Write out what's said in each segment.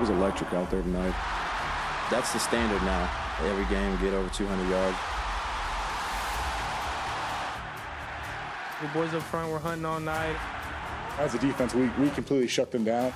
was electric out there tonight. That's the standard now. Every game, get over 200 yards. The boys up front were hunting all night. As a defense, we completely shut them down.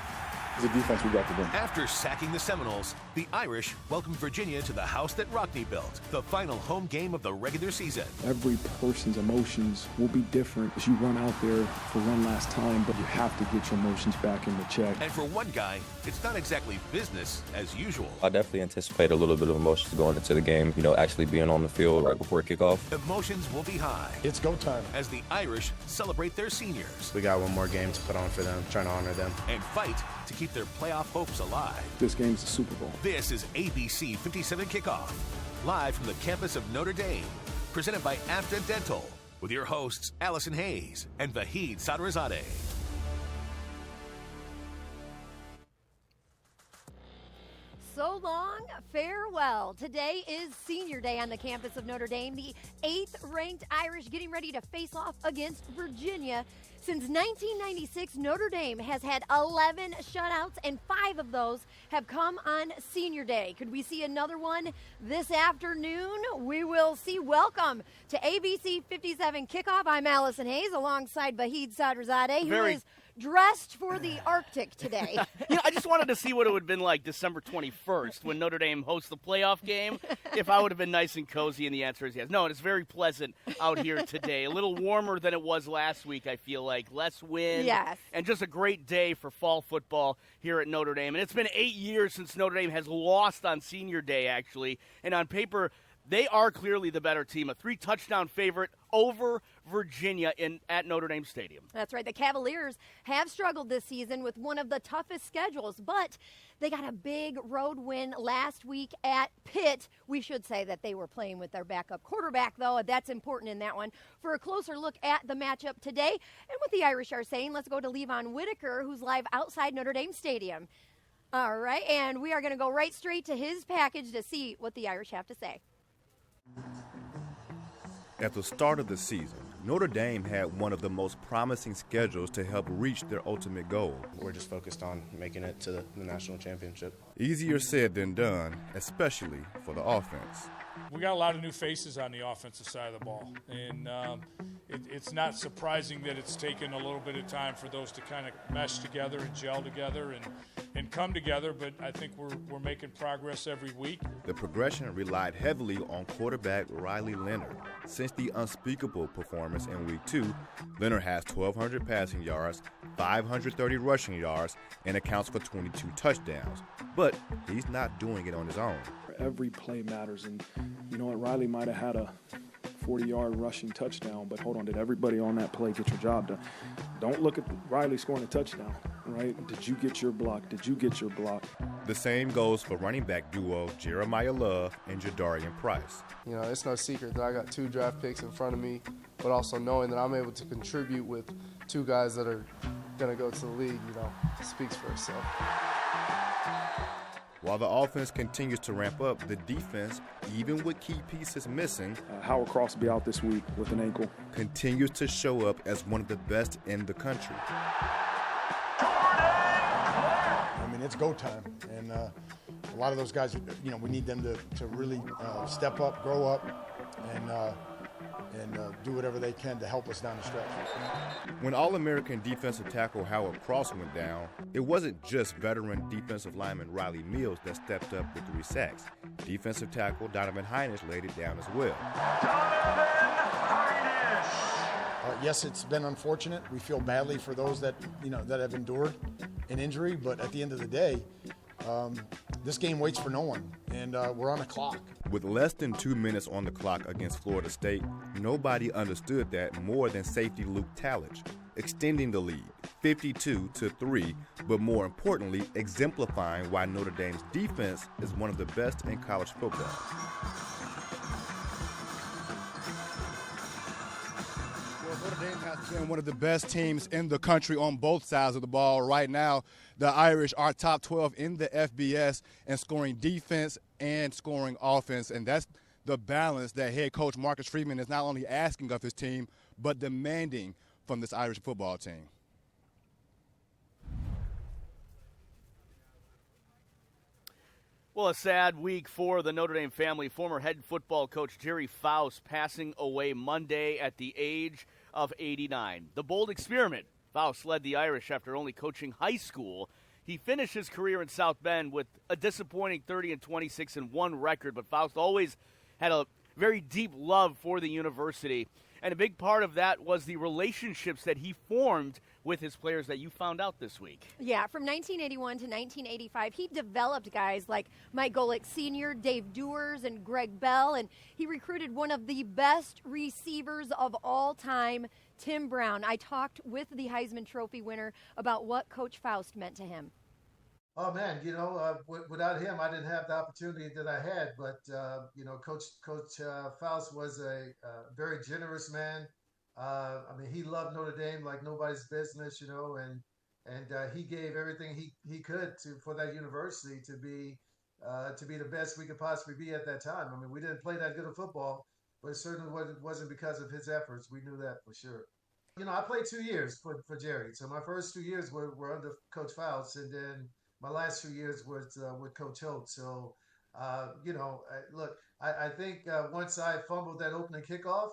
As a defense, we got the win. After sacking the Seminoles, the Irish welcomed Virginia to the house that Rockne built, the final home game of the regular season. Every person's emotions will be different as you run out there for one last time, but you have to get your emotions back into check. And for one guy, it's not exactly business as usual. I definitely anticipate a little bit of emotions going into the game, actually being on the field right before kickoff. Emotions will be high. It's go time. As the Irish celebrate their seniors. We got one more game to put on for them, trying to honor them. And fight to keep their playoff hopes alive. This game's the Super Bowl. This is ABC57 Kickoff, live from the campus of Notre Dame, presented by AFTA Dental, with your hosts Allison Hayes and Vahid Sadrazadeh. So long, farewell. Today is senior day on the campus of Notre Dame. The 8th-ranked Irish getting ready to face off against Virginia. Since 1996, Notre Dame has had 11 shutouts, and 5 of those have come on senior day. Could we see another one this afternoon? We will see. Welcome to ABC 57 Kickoff. I'm Allison Hayes alongside Vahid Sadrazadeh, who is dressed for the Arctic today. I just wanted to see what it would have been like December 21st when Notre Dame hosts the playoff game, if I would have been nice and cozy, and the answer is yes. No, it's very pleasant out here today. A little warmer than it was last week, I feel like. Less wind. Yes. And just a great day for fall football here at Notre Dame. And it's been 8 years since Notre Dame has lost on senior day, actually. And on paper, they are clearly the better team, a 3-touchdown favorite over Virginia at Notre Dame Stadium. That's right. The Cavaliers have struggled this season with one of the toughest schedules, but they got a big road win last week at Pitt. We should say that they were playing with their backup quarterback, though. That's important in that one. For a closer look at the matchup today and what the Irish are saying, let's go to Levon Whitaker, who's live outside Notre Dame Stadium. All right, and we are going to go right straight to his package to see what the Irish have to say. At the start of the season, Notre Dame had one of the most promising schedules to help reach their ultimate goal. We're just focused on making it to the national championship. Easier said than done, especially for the offense. We got a lot of new faces on the offensive side of the ball, and it's not surprising that it's taken a little bit of time for those to kind of mesh together and gel together and come together, but I think we're making progress every week. The progression relied heavily on quarterback Riley Leonard. Since the unspeakable performance in Week 2, Leonard has 1,200 passing yards, 530 rushing yards, and accounts for 22 touchdowns. But he's not doing it on his own. Every play matters, and you know what, Riley might have had a 40-yard rushing touchdown, but hold on, did everybody on that play get your job done? Don't look at Riley scoring a touchdown, right? Did you get your block? Did you get your block? The same goes for running back duo Jeremiah Love and Jadarian Price. It's no secret that I got 2 draft picks in front of me, but also knowing that I'm able to contribute with 2 guys that are going to go to the league, speaks for itself. While the offense continues to ramp up, the defense, even with key pieces missing, Howard Cross will be out this week with an ankle, continues to show up as one of the best in the country. It's go time, and a lot of those guys, we need them to really step up, grow up, and do whatever they can to help us down the stretch. When All-American defensive tackle Howard Cross went down, it wasn't just veteran defensive lineman Riley Mills that stepped up with 3 sacks. Defensive tackle Donovan Hinish laid it down as well. Yes, it's been unfortunate. We feel badly for those that that have endured an injury, but at the end of the day, this game waits for no one, and we're on a clock. With less than 2 minutes on the clock against Florida State, nobody understood that more than safety Luke Talladge, extending the lead 52-3, but more importantly, exemplifying why Notre Dame's defense is one of the best in college football. Notre Dame has been one of the best teams in the country on both sides of the ball. Right now, the Irish are top 12 in the FBS in scoring defense and scoring offense, and that's the balance that head coach Marcus Freeman is not only asking of his team, but demanding from this Irish football team. Well, a sad week for the Notre Dame family. Former head football coach Jerry Faust passing away Monday at the age of 89. The bold experiment. Faust led the Irish after only coaching high school. He finished his career in South Bend with a disappointing 30-26-1 record, but Faust always had a very deep love for the university. And a big part of that was the relationships that he formed with his players that you found out this week. Yeah, from 1981 to 1985, he developed guys like Mike Golick Sr., Dave Dewars, and Greg Bell, and he recruited one of the best receivers of all time, Tim Brown. I talked with the Heisman Trophy winner about what Coach Faust meant to him. Oh man, without him, I didn't have the opportunity that I had. But Coach Faust was a very generous man. He loved Notre Dame like nobody's business, and he gave everything he could for that university to be the best we could possibly be at that time. We didn't play that good of football, but it certainly wasn't because of his efforts. We knew that for sure. I played 2 years for Jerry. So my first 2 years were under Coach Faust, and then my last 2 years was with Coach Holt. So, I think once I fumbled that opening kickoff,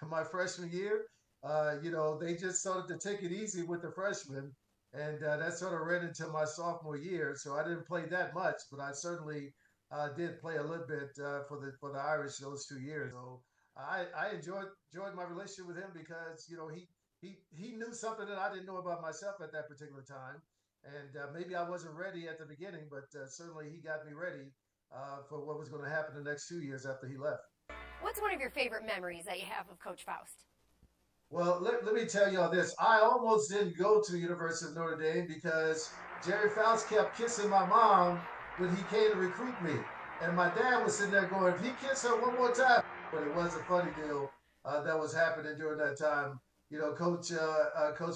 my freshman year, they just started to take it easy with the freshmen. And that sort of ran into my sophomore year. So I didn't play that much, but I certainly did play a little bit for the Irish those 2 years. So I enjoyed my relationship with him because, he knew something that I didn't know about myself at that particular time. And maybe I wasn't ready at the beginning, but certainly he got me ready for what was going to happen the next 2 years after he left. What's one of your favorite memories that you have of Coach Faust? Well, let me tell you all this. I almost didn't go to the University of Notre Dame because Jerry Faust kept kissing my mom when he came to recruit me. And my dad was sitting there going, if he kissed her one more time. But it was a funny deal that was happening during that time. Coach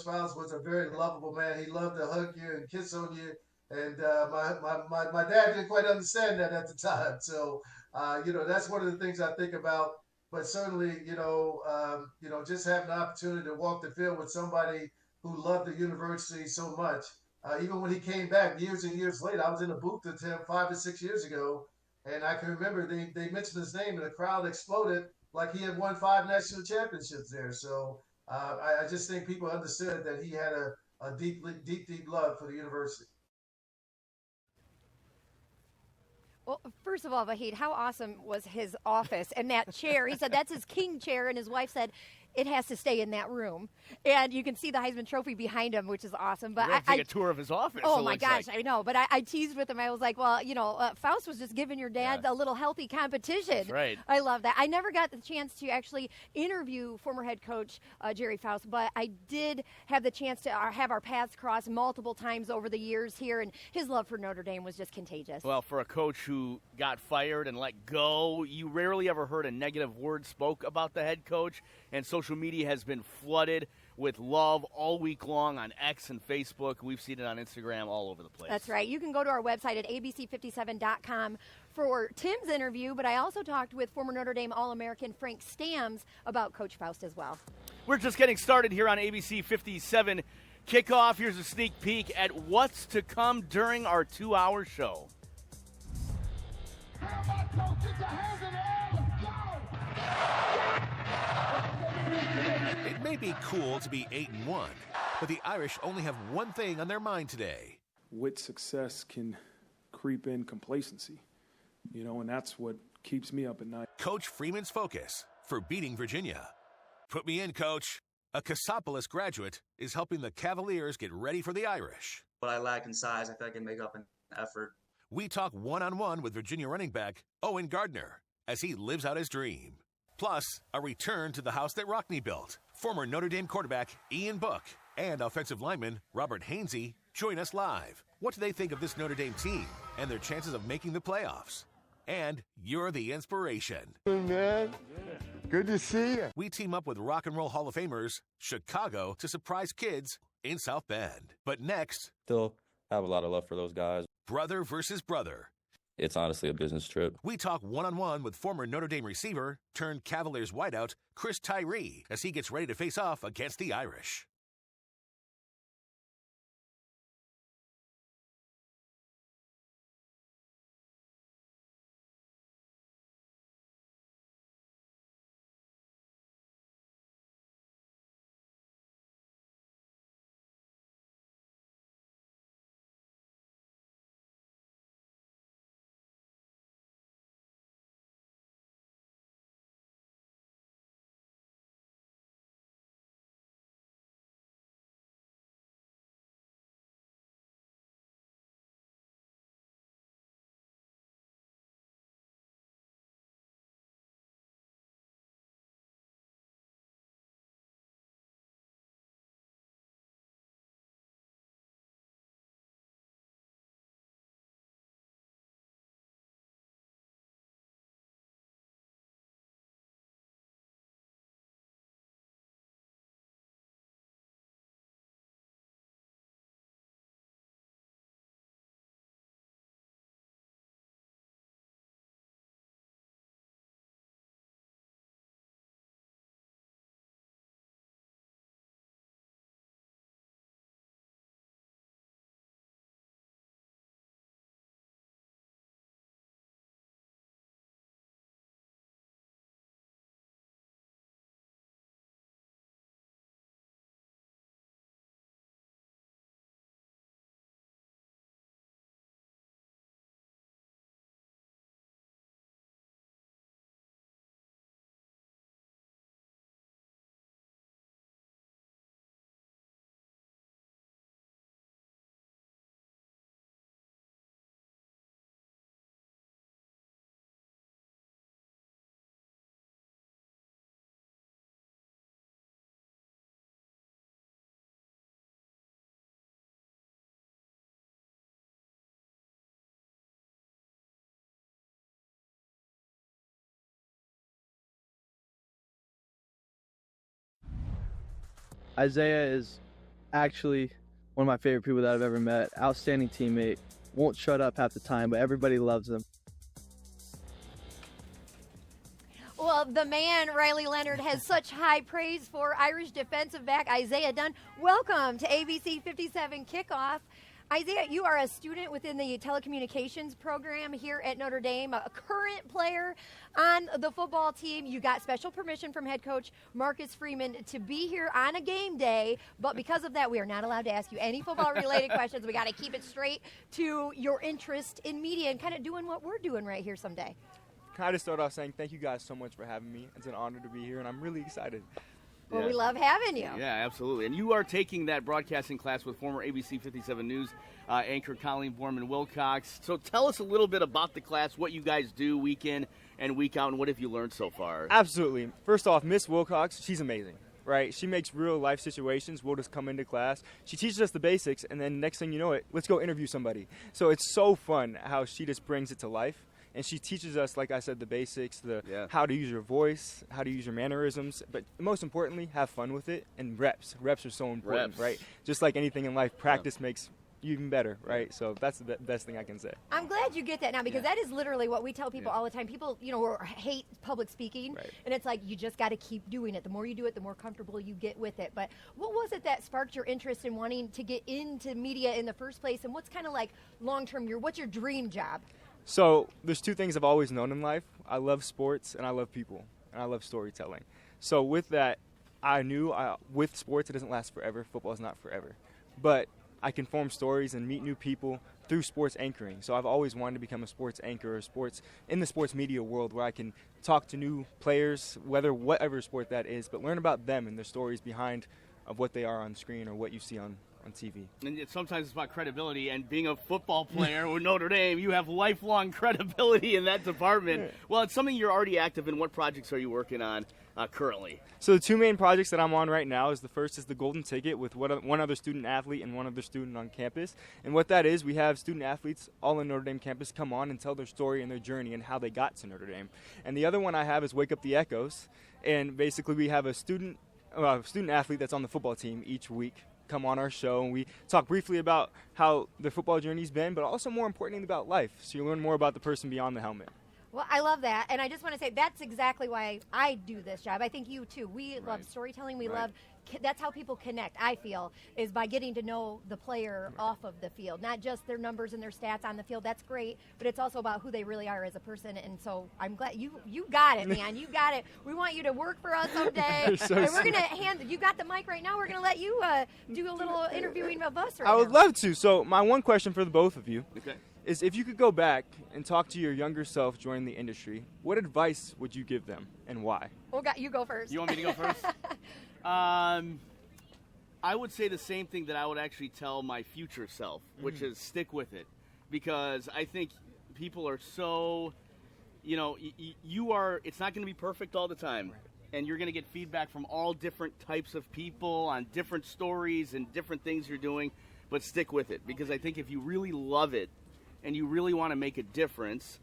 Faust was a very lovable man. He loved to hug you and kiss on you. And my dad didn't quite understand that at the time. So, that's one of the things I think about. But certainly, just having the opportunity to walk the field with somebody who loved the university so much. Even when he came back years and years later, I was in a booth with him 5 or 6 years ago. And I can remember they mentioned his name and the crowd exploded like he had won 5 national championships there. So I just think people understood that he had a deep love for the university. Well, first of all, Vahid, how awesome was his office and that chair? He said that's his king chair, and his wife said it has to stay in that room. And you can see the Heisman Trophy behind him, which is awesome. But I take a tour of his office. Oh, my gosh, I know. But I teased with him. I was like, well, Faust was just giving your dad a little healthy competition. That's right. I love that. I never got the chance to actually interview former head coach Jerry Faust, but I did have the chance to have our paths cross multiple times over the years here, and his love for Notre Dame was just contagious. Well, for a coach who got fired and let go, you rarely ever heard a negative word spoke about the head coach, and social media has been flooded with love all week long on X and Facebook. We've seen it on Instagram all over the place. That's right. You can go to our website at ABC57.com for Tim's interview, but I also talked with former Notre Dame All-American Frank Stams about Coach Faust as well. We're just getting started here on ABC 57 Kickoff. Here's a sneak peek at what's to come during our 2-hour show. It may be cool to be 8-1, but the Irish only have one thing on their mind today. With success can creep in complacency, and that's what keeps me up at night. Coach Freeman's focus for beating Virginia. Put me in, Coach. A Cassopolis graduate is helping the Cavaliers get ready for the Irish. What I lack in size, I feel I can make up an effort. We talk one-on-one with Virginia running back Owen Gardner as he lives out his dream. Plus, a return to the house that Rockne built. Former Notre Dame quarterback Ian Book and offensive lineman Robert Hainsey join us live. What do they think of this Notre Dame team and their chances of making the playoffs? And you're the inspiration. Hey, man. Good to see you. We team up with Rock and Roll Hall of Famers Chicago to surprise kids in South Bend. But next, Still have a lot of love for those guys. brother versus brother. It's honestly a business trip. We talk one-on-one with former Notre Dame receiver turned Cavaliers wideout Chris Tyree as he gets ready to face off against the Irish. Isaiah is actually one of my favorite people that I've ever met. Outstanding teammate. Won't shut up half the time, but everybody loves him. Well, the man, Riley Leonard, has such high praise for Irish defensive back Isaiah Dunn. Welcome to ABC57 Kickoff. Isaiah, you are a student within the telecommunications program here at Notre Dame, a current player on the football team. You got special permission from head coach Marcus Freeman to be here on a game day, but because of that, we are not allowed to ask you any football-related questions. We got to keep it straight to your interest in media and kind of doing what we're doing right here someday. Can I just start off saying thank you guys so much for having me. It's an honor to be here, and I'm really excited. Well, we love having you. Yeah, absolutely. And you are taking that broadcasting class with former ABC57 News anchor Colleen Borman-Wilcox. So tell us a little bit about the class, what you guys do week in and week out, and what have you learned so far? Absolutely. First off, Miss Wilcox, she's amazing, right? She makes real-life situations. We'll just come into class. She teaches us the basics, and then next thing you know it, let's go interview somebody. So it's so fun how she just brings it to life. And she teaches us, like I said, the basics, how to use your voice, how to use your mannerisms, but most importantly, have fun with it, and reps. Reps are so important, right? Just like anything in life, practice makes you even better, right? So that's the best thing I can say. I'm glad you get that now, because that is literally what we tell people all the time. People, hate public speaking, and it's like you just got to keep doing it. The more you do it, the more comfortable you get with it. But what was it that sparked your interest in wanting to get into media in the first place, and what's kind of like long-term, what's your dream job? So there's two things I've always known in life. I love sports and I love people and I love storytelling. So with that, I knew with sports it doesn't last forever. Football is not forever. But I can form stories and meet new people through sports anchoring. So I've always wanted to become a sports anchor or in the sports media world where I can talk to new players, whatever sport that is, but learn about them and their stories behind of what they are on screen or what you see on TV. And sometimes it's about credibility, and being a football player with Notre Dame, you have lifelong credibility in that department. Well, it's something you're already active in. What projects are you working on currently? So the two main projects that I'm on right now is the first is the Golden Ticket with one other student athlete and one other student on campus. And what that is, we have student athletes all in Notre Dame campus come on and tell their story and their journey and how they got to Notre Dame. And the other one I have is Wake Up the Echoes. And basically we have a student athlete that's on the football team each week come on our show, and we talk briefly about how their football journey's been, but also more importantly about life. So you learn more about the person beyond the helmet. Well, I love that, and I just want to say that's exactly why I do this job. I think you too. We love storytelling. We love that's how people connect, I feel, is by getting to know the player off of the field, not just their numbers and their stats on the field. That's great, but it's also about who they really are as a person. And so I'm glad you got it, man. You got it. We want you to work for us someday. So and we're going to you got the mic right now. We're going to let you do a little interviewing of us right now. I would love to. So my one question for the both of you is, if you could go back and talk to your younger self joining the industry, what advice would you give them and why? Well, you go first. You want me to go first? I would say the same thing that I would actually tell my future self, which is stick with it. Because I think people are so, it's not going to be perfect all the time. And you're going to get feedback from all different types of people on different stories and different things you're doing. But stick with it. Because I think if you really love it and you really want to make a difference,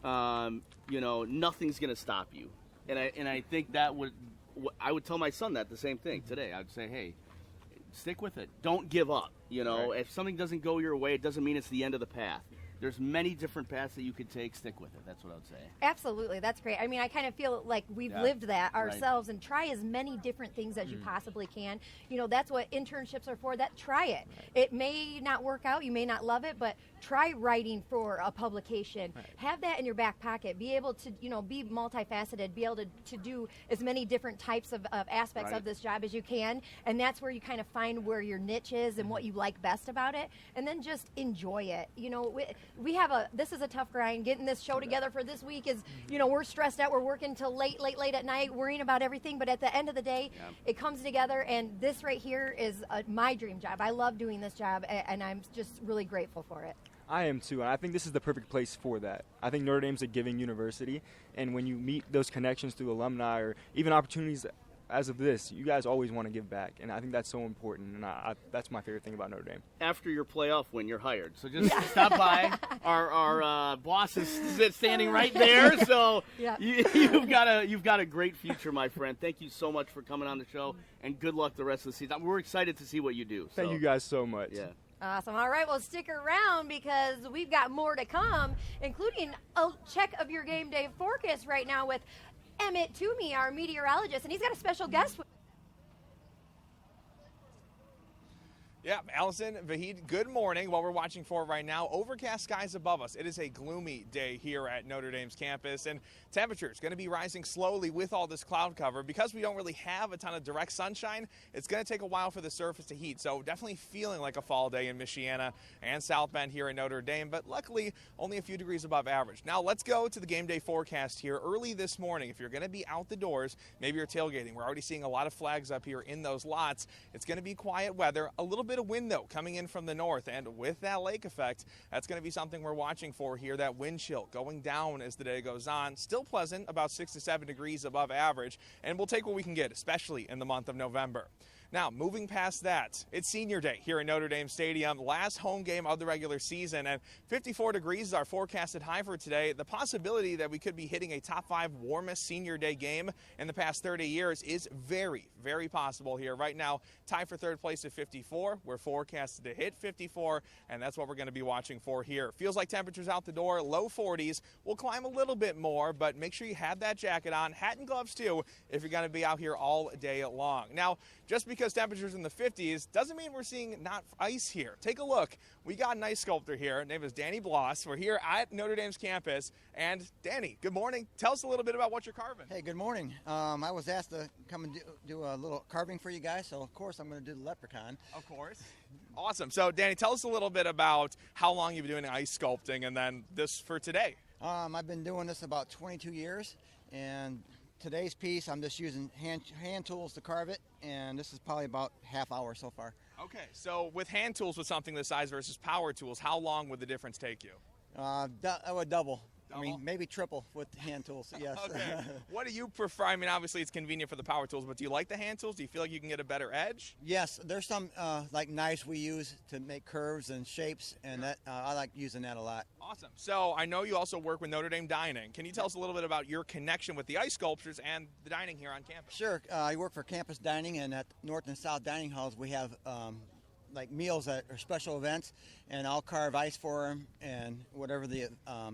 nothing's going to stop you. And I think I would tell my son that the same thing today. I'd say, hey, stick with it. Don't give up. If something doesn't go your way, it doesn't mean it's the end of the path. There's many different paths that you could take. Stick with it. That's what I would say. Absolutely. That's great. I mean, I kind of feel like we've lived that ourselves, and try as many different things as you possibly can. That's what internships are for. Try it. It may not work out. You may not love it, but try writing for a publication. Have that in your back pocket. Be able to, be multifaceted. Be able to do as many different types of aspects of this job as you can. And that's where you kind of find where your niche is and what you like best about it. And then just enjoy it. This is a tough grind. Getting this show together for this week is, we're stressed out. We're working till late at night, worrying about everything. But at the end of the day, it comes together. And this right here is my dream job. I love doing this job, and I'm just really grateful for it. I am too, and I think this is the perfect place for that. I think Notre Dame's a giving university, and when you meet those connections through alumni or even opportunities as of this, you guys always want to give back, and I think that's so important, and that's my favorite thing about Notre Dame. After your playoff win, you're hired. So just stop by. Our boss is standing right there. So you've got a great future, my friend. Thank you so much for coming on the show, and good luck the rest of the season. We're excited to see what you do. Thank you guys so much. Yeah. Awesome. All right, well, stick around because we've got more to come, including a check of your game day forecast right now with Emmett Toomey, our meteorologist, and he's got a special guest. Yeah, Allison, Vahid, good morning. What we're watching for right now, overcast skies above us. It is a gloomy day here at Notre Dame's campus, and temperatures going to be rising slowly with all this cloud cover. Because we don't really have a ton of direct sunshine, it's going to take a while for the surface to heat. So definitely feeling like a fall day in Michiana and South Bend here at Notre Dame, but luckily only a few degrees above average. Now let's go to the game day forecast here early this morning. If you're going to be out the doors, maybe you're tailgating. We're already seeing a lot of flags up here in those lots. It's going to be quiet weather, a little bit of wind though coming in from the north, and with that lake effect, that's going to be something we're watching for here. That wind chill going down as the day goes on. Still pleasant, about 6 to 7 degrees above average, and we'll take what we can get, especially in the month of November. Now, moving past that, it's senior day here at Notre Dame Stadium, last home game of the regular season, and 54 degrees is our forecasted high for today. The possibility that we could be hitting a top 5 warmest senior day game in the past 30 years is very, very possible here. Right now, tied for third place at 54. We're forecasted to hit 54, and that's what we're going to be watching for here. Feels like temperatures out the door, low 40s. We'll climb a little bit more, but make sure you have that jacket on, hat and gloves too, if you're going to be out here all day long. Now, just because temperatures in the 50s doesn't mean we're seeing not ice here. Take a look. We got an ice sculptor here. His name is Danny Bloss. We're here at Notre Dame's campus. And Danny, good morning. Tell us a little bit about what you're carving. Hey, good morning. I was asked to come and do a little carving for you guys, so of course I'm going to do the leprechaun. Of course. Awesome. So, Danny, tell us a little bit about how long you've been doing ice sculpting and then this for today. I've been doing this about 22 years, and today's piece, I'm just using hand tools to carve it, and this is probably about half hour so far. Okay, so with hand tools with something this size versus power tools, how long would the difference take you? I would double. I mean, maybe triple with hand tools, yes. Okay. What do you prefer? I mean, obviously it's convenient for the power tools, but do you like the hand tools? Do you feel like you can get a better edge? Yes, there's some like knives we use to make curves and shapes, and that I like using that a lot. Awesome. So I know you also work with Notre Dame Dining. Can you tell us a little bit about your connection with the ice sculptures and the dining here on campus? Sure. I work for campus dining, and at North and South dining halls we have like meals that are special events, and I'll carve ice for them and whatever the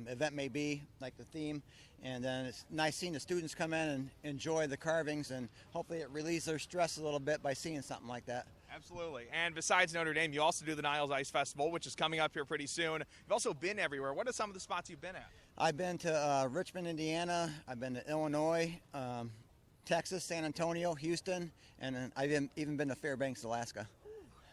event may be, like the theme. And then it's nice seeing the students come in and enjoy the carvings, and hopefully it relieves their stress a little bit by seeing something like that. Absolutely. And besides Notre Dame, you also do the Niles Ice Festival, which is coming up here pretty soon. You've also been everywhere. What are some of the spots you've been at? I've been to Richmond, Indiana. I've been to Illinois, Texas, San Antonio, Houston, and I've even been to Fairbanks, Alaska.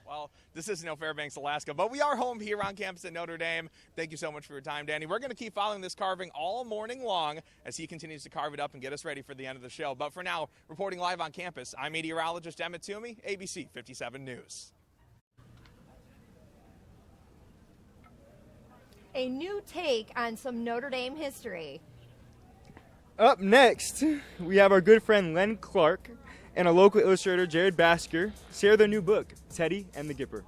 Well, this is no Fairbanks, Alaska, but we are home here on campus at Notre Dame. Thank you so much for your time, Danny. We're going to keep following this carving all morning long as he continues to carve it up and get us ready for the end of the show. But for now, reporting live on campus, I'm meteorologist Emmett Toomey, ABC57 News. A new take on some Notre Dame history. Up next, we have our good friend Len Clark and a local illustrator, Jared Basker, share their new book, Teddy and the Gipper.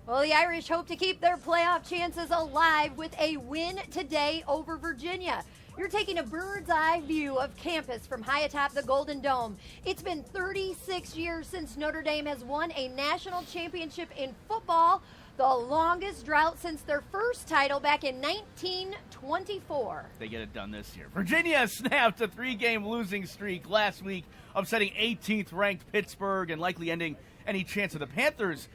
Well, the Irish hope to keep their playoff chances alive with a win today over Virginia. You're taking a bird's eye view of campus from high atop the Golden Dome. It's been 36 years since Notre Dame has won a national championship in football, the longest drought since their first title back in 1924. They get it done this year. Virginia snapped a 3-game losing streak last week, upsetting 18th-ranked Pittsburgh and likely ending any chance of the Panthers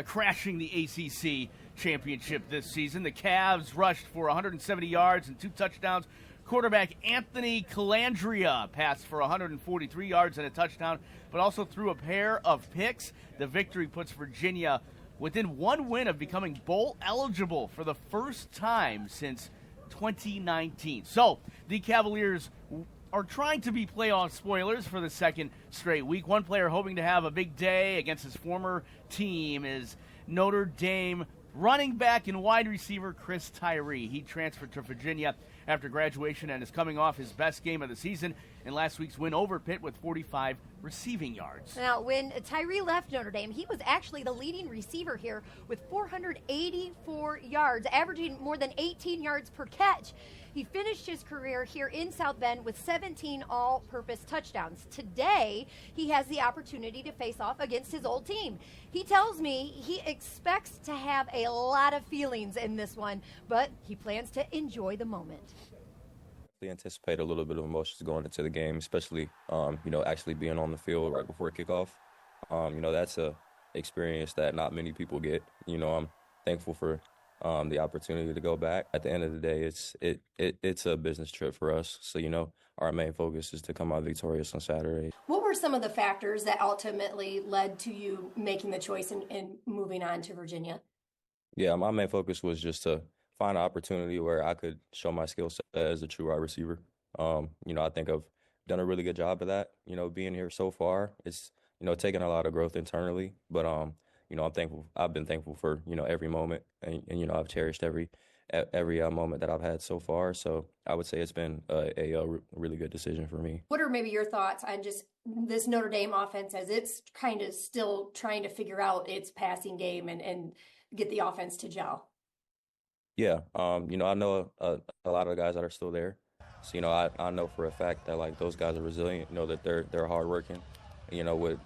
crashing the ACC championship this season. The Cavs rushed for 170 yards and 2 touchdowns. Quarterback Anthony Calandria passed for 143 yards and a touchdown, but also threw a pair of picks. The victory puts Virginia within 1 win of becoming bowl eligible for the first time since 2019. So the Cavaliers are trying to be playoff spoilers for the second straight week. One player hoping to have a big day against his former team is Notre Dame running back and wide receiver Chris Tyree. He transferred to Virginia after graduation and is coming off his best game of the season in last week's win over Pitt with 45 receiving yards. Now, when Tyree left Notre Dame, he was actually the leading receiver here with 484 yards, averaging more than 18 yards per catch. He finished his career here in South Bend with 17 all-purpose touchdowns. Today, he has the opportunity to face off against his old team. He tells me he expects to have a lot of feelings in this one, but he plans to enjoy the moment. We anticipate a little bit of emotions going into the game, especially, actually being on the field right before kickoff. That's a experience that not many people get. I'm thankful for the opportunity to go back. At the end of the day, it's a business trip for us. So, our main focus is to come out victorious on Saturday. What were some of the factors that ultimately led to you making the choice and moving on to Virginia? Yeah, my main focus was just to find an opportunity where I could show my skill set as a true wide receiver. I think I've done a really good job of that. Being here so far, it's, taken a lot of growth internally, but I'm thankful. I've been thankful for, every moment, and I've cherished every moment that I've had so far. So I would say it's been a really good decision for me. What are maybe your thoughts on just this Notre Dame offense as it's kind of still trying to figure out its passing game and get the offense to gel? Yeah, I know a lot of the guys that are still there. So, I know for a fact that, like, those guys are resilient, that they're hardworking. With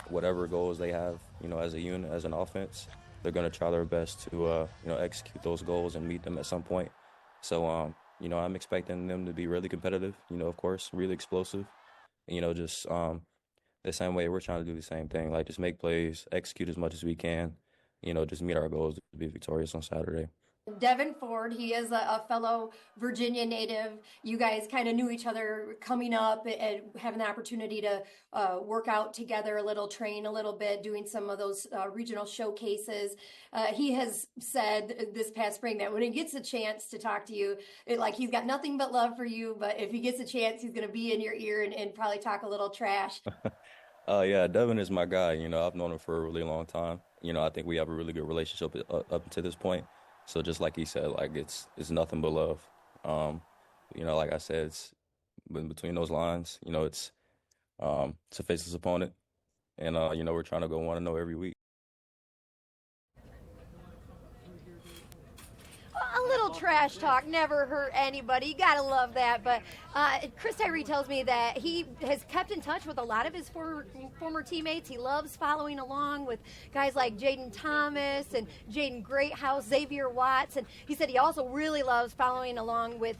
whatever goals they have, as a unit, as an offense, they're going to try their best to, execute those goals and meet them at some point. So, I'm expecting them to be really competitive, of course, really explosive. Just the same way we're trying to do the same thing, like just make plays, execute as much as we can, just meet our goals to be victorious on Saturday. Devin Ford, he is a fellow Virginia native. You guys kind of knew each other coming up and having the opportunity to work out together a little, train a little bit, doing some of those regional showcases. He has said this past spring that when he gets a chance to talk to you, he's got nothing but love for you, but if he gets a chance, he's going to be in your ear and probably talk a little trash. Yeah, Devin is my guy. I've known him for a really long time. I think we have a really good relationship up to this point. So just like he said, it's nothing but love. Like I said, it's between those lines, it's a faceless opponent. And, we're trying to go 1-0 every week. A little trash talk never hurt anybody. You gotta love that. But Chris Tyree tells me that he has kept in touch with a lot of his former teammates. He loves following along with guys like Jaden Thomas and Jaden Greathouse, Xavier Watts, and he said he also really loves following along with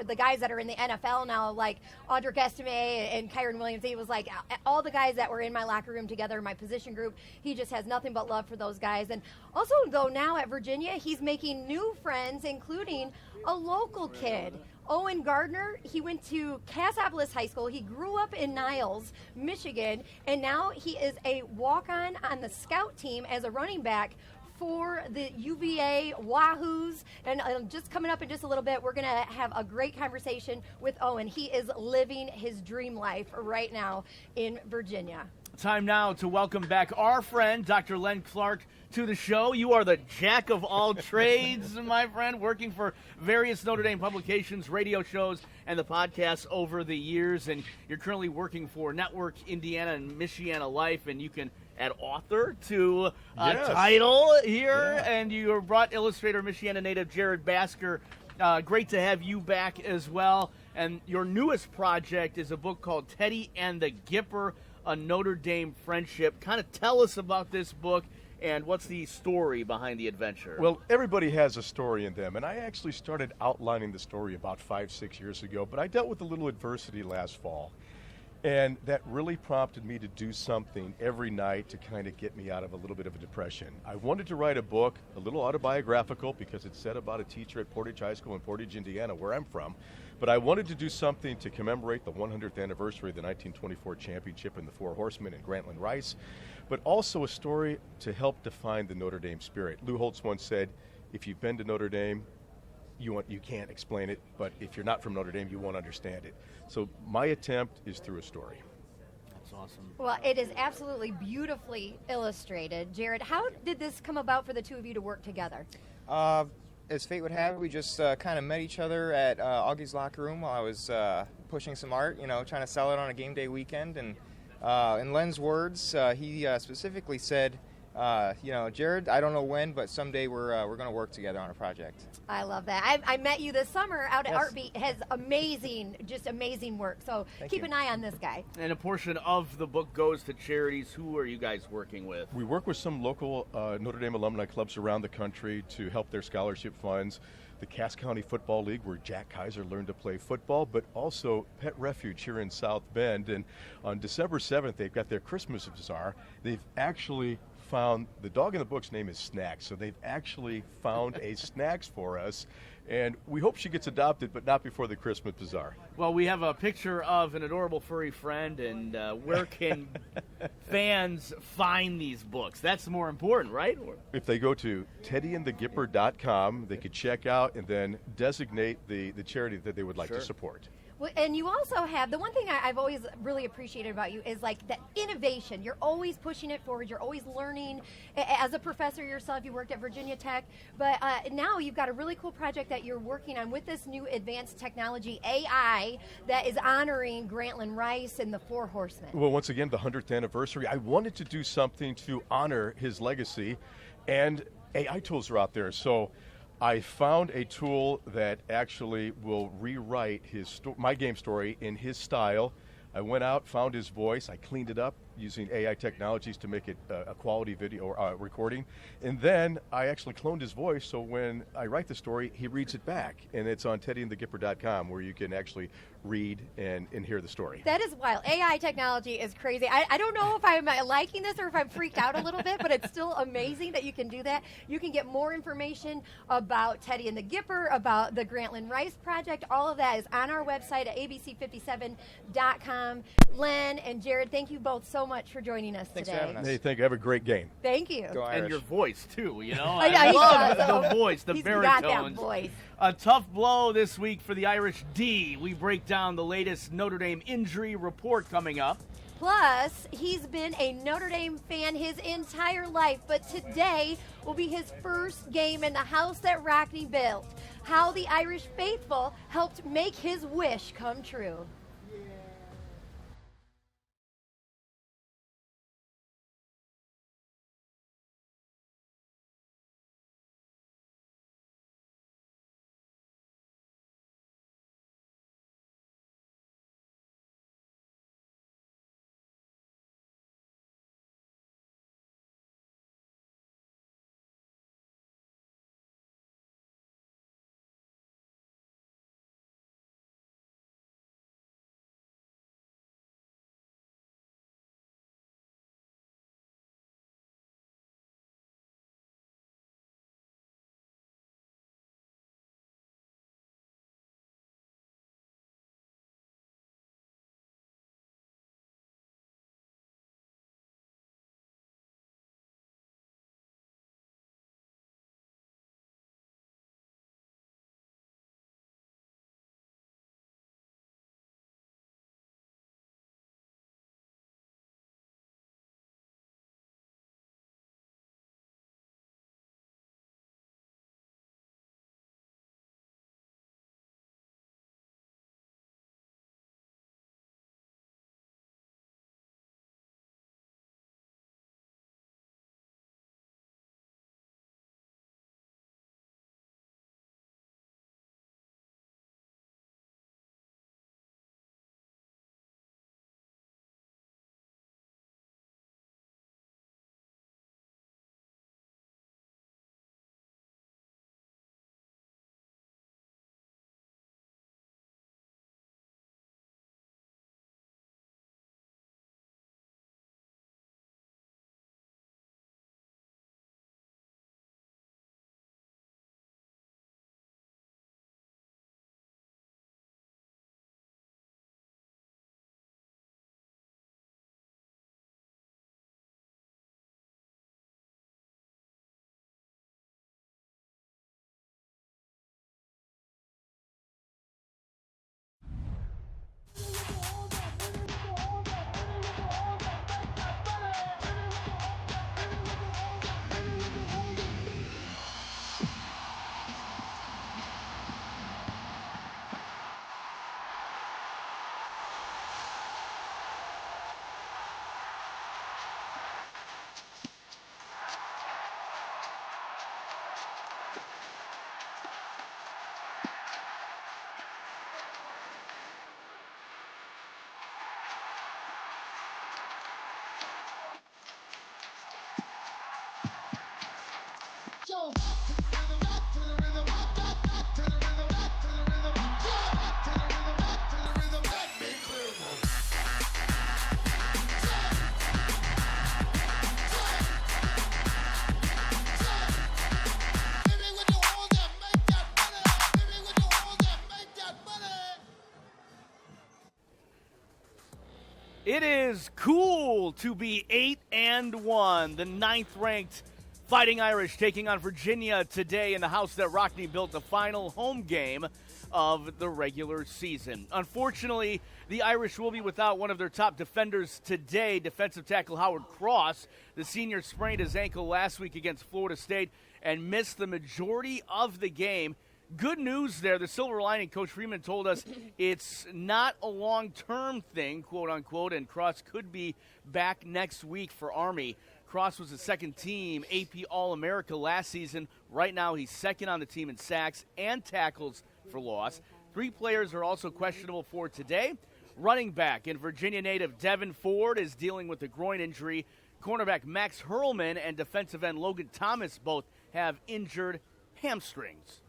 the guys that are in the NFL now, like Audric Estime and Kyron Williams. He was like, all the guys that were in my locker room together, my position group, he just has nothing but love for those guys. And also, though, now at Virginia, he's making new friends, including a local kid, Owen Gardner. He went to Cassopolis High School. He grew up in Niles, Michigan, and now he is a walk-on on the scout team as a running back for the UVA Wahoos. And just coming up in just a little bit, we're going to have a great conversation with Owen. He is living his dream life right now in Virginia. Time now to welcome back our friend, Dr. Len Clark, to the show. You are the jack of all trades, my friend, working for various Notre Dame publications, radio shows, and the podcasts over the years. And you're currently working for Network Indiana and Michiana Life, and you can add author to Yes. title here, Yeah. and you brought illustrator Michiana native Jared Basker. Great to have you back as well. And your newest project is a book called Teddy and the Gipper, a Notre Dame friendship. Kind of tell us about this book and what's the story behind the adventure. Well, everybody has a story in them, and I actually started outlining the story about 5-6 years ago, but I dealt with a little adversity last fall. And that really prompted me to do something every night to kind of get me out of a little bit of a depression. I wanted to write a book, a little autobiographical, because it's said about a teacher at Portage High School in Portage, Indiana, where I'm from. But I wanted to do something to commemorate the 100th anniversary of the 1924 championship in the Four Horsemen and Grantland Rice, but also a story to help define the Notre Dame spirit. Lou Holtz once said, if you've been to Notre Dame, you can't explain it, but if you're not from Notre Dame, you won't understand it. So my attempt is through a story. That's awesome. Well, it is absolutely beautifully illustrated. Jared, how did this come about for the two of you to work together? As fate would have it, we just kind of met each other at Augie's locker room while I was pushing some art, trying to sell it on a game day weekend. And in Len's words, he specifically said, Jared, I don't know when, but someday we're going to work together on a project. I love that. I met you this summer out at Yes. Artbeat. Has amazing work. So Thank keep you. an eye on this guy. And a portion of the book goes to charities. Who are you guys working with? We work with some local Notre Dame alumni clubs around the country to help their scholarship funds. The Cass County Football League, where Jack Kaiser learned to play football, but also Pet Refuge here in South Bend. And on December 7th, they've got their Christmas bazaar. They've actually found, the dog in the book's name is Snacks, so they've actually found a Snacks for us. And we hope she gets adopted, but not before the Christmas bazaar. Well, we have a picture of an adorable furry friend, and where can fans find these books? That's more important, right? If they go to teddyandthegipper.com, they could check out and then designate the charity that they would like to support. Well, and you also have, the one thing I've always really appreciated about you is like the innovation. You're always pushing it forward. You're always learning. As a professor yourself, you worked at Virginia Tech, but now you've got a really cool project that you're working on with this new advanced technology, AI, that is honoring Grantland Rice and the Four Horsemen. Well, once again, the 100th anniversary, I wanted to do something to honor his legacy, and AI tools are out there. So I found a tool that actually will rewrite my game story in his style. I went out, found his voice, I cleaned it up using AI technologies to make it a quality video recording, and then I actually cloned his voice, so when I write the story, he reads it back, and it's on teddyandthegipper.com where you can actually read and hear the story. That is wild. AI technology is crazy. I don't know if I'm liking this or if I'm freaked out a little bit, but it's still amazing that you can do that. You can get more information about Teddy and the Gipper, about the Grantland Rice Project. All of that is on our website at ABC57.com. Len and Jared, thank you both so much for joining us Thanks today. for having us. Hey, thank you. Have a great game. Thank you. Go Irish. And your voice, too, I I love know. the voice, the He's baritones. got that voice. A tough blow this week for the Irish D. We break down the latest Notre Dame injury report coming up. Plus, he's been a Notre Dame fan his entire life, but today will be his first game in the house that Rockne built. How the Irish faithful helped make his wish come true. It is cool to be 8-1. The 9th-ranked Fighting Irish taking on Virginia today in the house that Rockne built, the final home game of the regular season. Unfortunately, the Irish will be without one of their top defenders today, defensive tackle Howard Cross. The senior sprained his ankle last week against Florida State and missed the majority of the game. Good news there. The silver lining, Coach Freeman told us it's not a long-term thing, quote-unquote, and Cross could be back next week for Army. Cross was a second-team AP All-America last season. Right now he's second on the team in sacks and tackles for loss. 3 players are also questionable for today. Running back and Virginia native Devin Ford is dealing with a groin injury. Cornerback Max Hurlman and defensive end Logan Thomas both have injured hamstrings.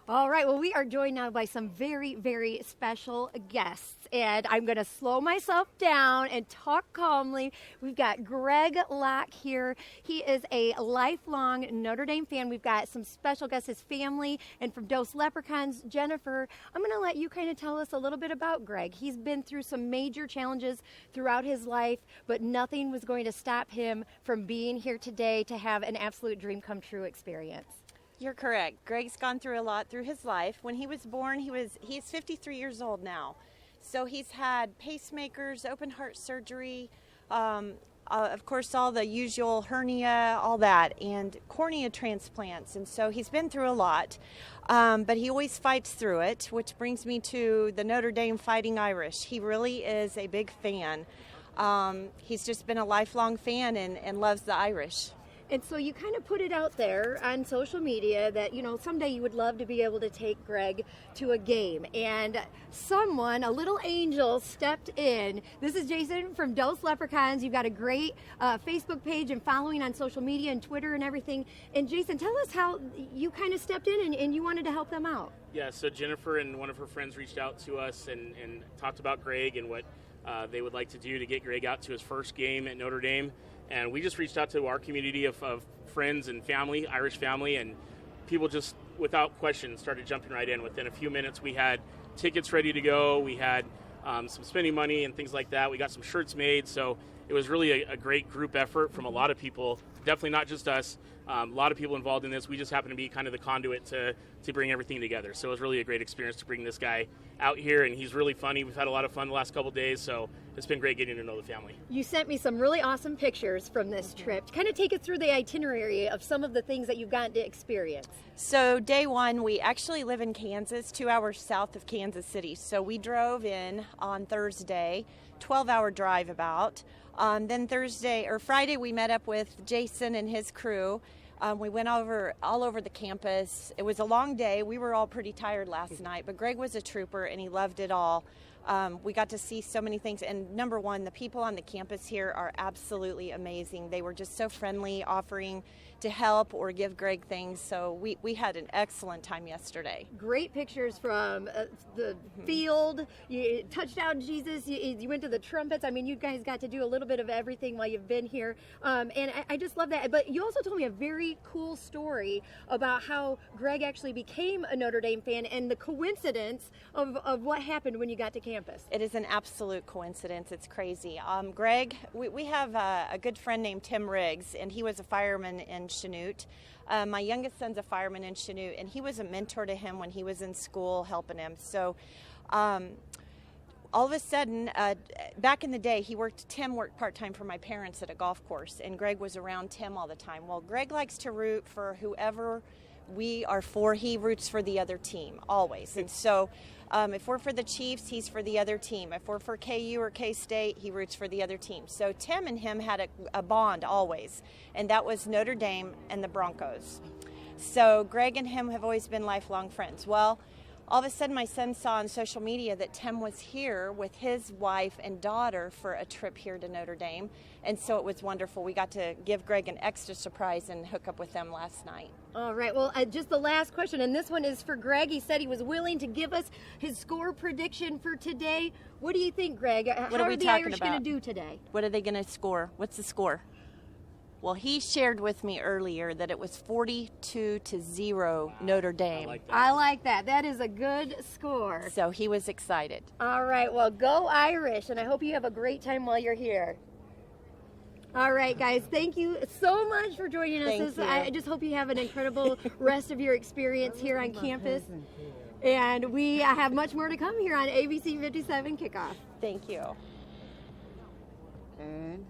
All right, well, we are joined now by some very, very special guests, and I'm going to slow myself down and talk calmly. We've got Greg Locke here. He is a lifelong Notre Dame fan. We've got some special guests, his family, and from Dose Leprechauns, Jennifer. I'm going to let you kind of tell us a little bit about Greg. He's been through some major challenges throughout his life, but nothing was going to stop him from being here today to have an absolute dream come true experience. You're correct. Greg's gone through a lot through his life. When he was born, he's 53 years old now. So he's had pacemakers, open heart surgery, of course, all the usual hernia, all that, and cornea transplants. And so he's been through a lot, but he always fights through it, which brings me to the Notre Dame Fighting Irish. He really is a big fan. He's just been a lifelong fan and loves the Irish. And so you kind of put it out there on social media that, you know, someday you would love to be able to take Greg to a game. And someone, a little angel, stepped in. This is Jason from Dose Leprechauns. You've got a great Facebook page and following on social media and Twitter and everything. And Jason, tell us how you kind of stepped in and you wanted to help them out. Yeah, so Jennifer and one of her friends reached out to us and talked about Greg and what they would like to do to get Greg out to his first game at Notre Dame. And we just reached out to our community of friends and family, Irish family, and people just, without question, started jumping right in. Within a few minutes, we had tickets ready to go. We had some spending money and things like that. We got some shirts made. So it was really a great group effort from a lot of people, definitely not just us. A lot of people involved in this. We just happened to be kind of the conduit to bring everything together. So it was really a great experience to bring this guy out here, and he's really funny. We've had a lot of fun the last couple of days, so it's been great getting to know the family. You sent me some really awesome pictures from this trip. Kind of take us through the itinerary of some of the things that you've gotten to experience. So day one, we actually live in Kansas, 2 hours south of Kansas City. So we drove in on Thursday, 12-hour drive about. Then Friday, we met up with Jason and his crew. We went all over the campus. It was a long day. We were all pretty tired last night, but Greg was a trooper and he loved it all. We got to see so many things. And number one, the people on the campus here are absolutely amazing. They were just so friendly, offering to help or give Greg things. So we had an excellent time yesterday. Great pictures from the field. You touchdown Jesus. You went to the trumpets. I mean, you guys got to do a little bit of everything while you've been here. And I just love that. But you also told me a very cool story about how Greg actually became a Notre Dame fan and the coincidence of what happened when you got to campus. It is an absolute coincidence. It's crazy. Greg, we have a good friend named Tim Riggs, and he was a fireman in Chanute. My youngest son's a fireman in Chanute, and he was a mentor to him when he was in school helping him. So all of a sudden, back in the day, Tim worked part-time for my parents at a golf course, and Greg was around Tim all the time. Well, Greg likes to root for whoever we are for. He roots for the other team, always. And so if we're for the Chiefs, he's for the other team. If we're for KU or K-State, he roots for the other team. So Tim and him had a bond always, and that was Notre Dame and the Broncos. So Greg and him have always been lifelong friends. Well, all of a sudden my son saw on social media that Tim was here with his wife and daughter for a trip here to Notre Dame. And so it was wonderful. We got to give Greg an extra surprise and hook up with them last night. All right, well, just the last question, and this one is for Greg. He said he was willing to give us his score prediction for today. What do you think, Greg? How are the Irish going to do today? What are they going to score? What's the score? Well, he shared with me earlier that it was 42-0 Notre Dame. I like that. That is a good score. So he was excited. All right, well, go Irish, and I hope you have a great time while you're here. All right, guys, thank you so much for joining us. Thank you. I just hope you have an incredible rest of your experience here on campus. And we have much more to come here on ABC57 Kickoff. Thank you. And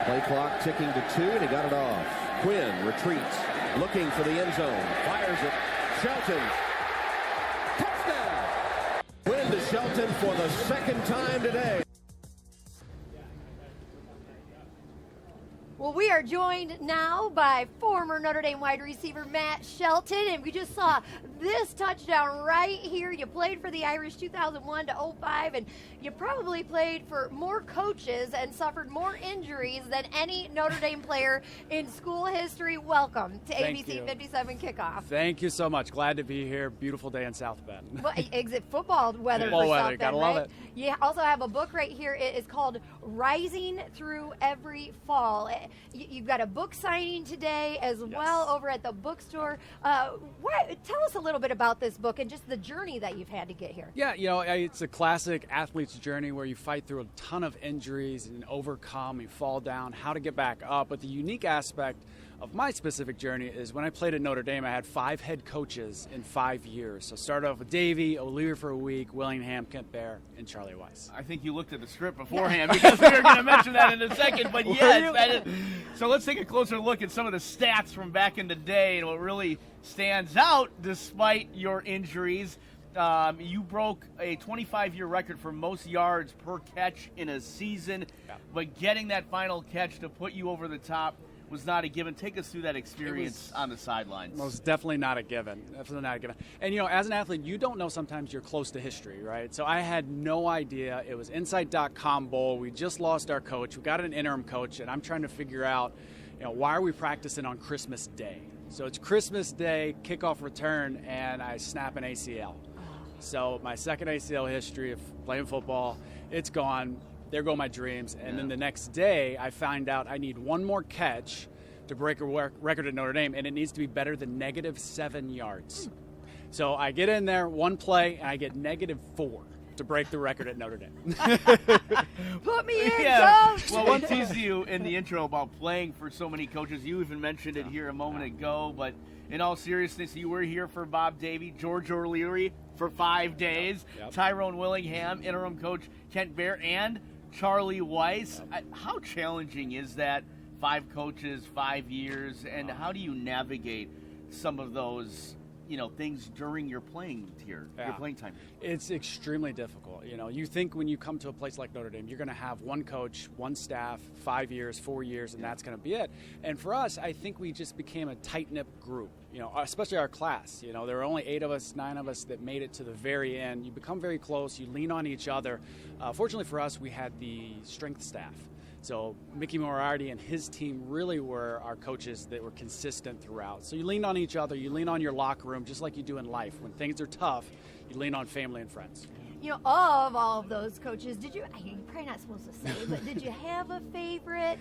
play clock ticking to 2, and he got it off. Quinn retreats, looking for the end zone, fires it. Shelton, touchdown! Quinn to Shelton for the second time today. Well, we are joined now by former Notre Dame wide receiver Matt Shelton, and we just saw this touchdown right here. You played for the Irish 2001 to 05, and you probably played for more coaches and suffered more injuries than any Notre Dame player in school history. Welcome to ABC 57 Kickoff. Thank you so much. Glad to be here. Beautiful day in South Bend. Well, exit football weather Football for weather. South Bend, Gotta right? love it. You also have a book right here. It is called Rising Through Every Fall. You've got a book signing today as well over at the bookstore. Tell us a little bit about this book and just the journey that you've had to get here. Yeah, you know, it's a classic athlete's journey where you fight through a ton of injuries and overcome, you fall down, how to get back up. But the unique aspect of my specific journey is when I played at Notre Dame, I had 5 head coaches in 5 years. So started off with Davey, O'Leary for a week, Willingham, Kent Bear, and Charlie Weiss. I think you looked at the script beforehand because we were going to mention that in a second. But yes, that is. So let's take a closer look at some of the stats from back in the day and what really stands out despite your injuries. You broke a 25-year record for most yards per catch in a season, but getting that final catch to put you over the top was not a given. Take us through that experience on the sidelines. Most definitely not a given. Definitely not a given. And, you know, as an athlete, you don't know sometimes you're close to history, right? So I had no idea. It was Insight.com Bowl. We just lost our coach. We got an interim coach, and I'm trying to figure out, you know, why are we practicing on Christmas Day? So it's Christmas Day, kickoff return, and I snap an ACL. So my second ACL history of playing football, it's gone. There go my dreams. And then the next day, I find out I need one more catch to break a record at Notre Dame, and it needs to be better than -7 yards. So I get in there, one play, and I get -4 to break the record at Notre Dame. Put me in, Coach! Well, one teased you in the intro about playing for so many coaches. You even mentioned it here a moment ago, but in all seriousness, you were here for Bob Davie, George O'Leary for 5 days, Tyrone Willingham, interim coach Kent Baer, and Charlie Weiss. How challenging is that? 5 coaches, 5 years, and how do you navigate some of those, things during your playing here, your playing time? It's extremely difficult. You think when you come to a place like Notre Dame, you're going to have one coach, one staff, 5 years, 4 years, and that's going to be it. And for us, I think we just became a tight-knit group, especially our class. There were only 8 of us, 9 of us that made it to the very end. You become very close. You lean on each other. Fortunately for us, we had the strength staff. So Mickey Moriarty and his team really were our coaches that were consistent throughout. So you lean on each other, you lean on your locker room, just like you do in life. When things are tough, you lean on family and friends. Of all of those coaches, you're probably not supposed to say, but did you have a favorite?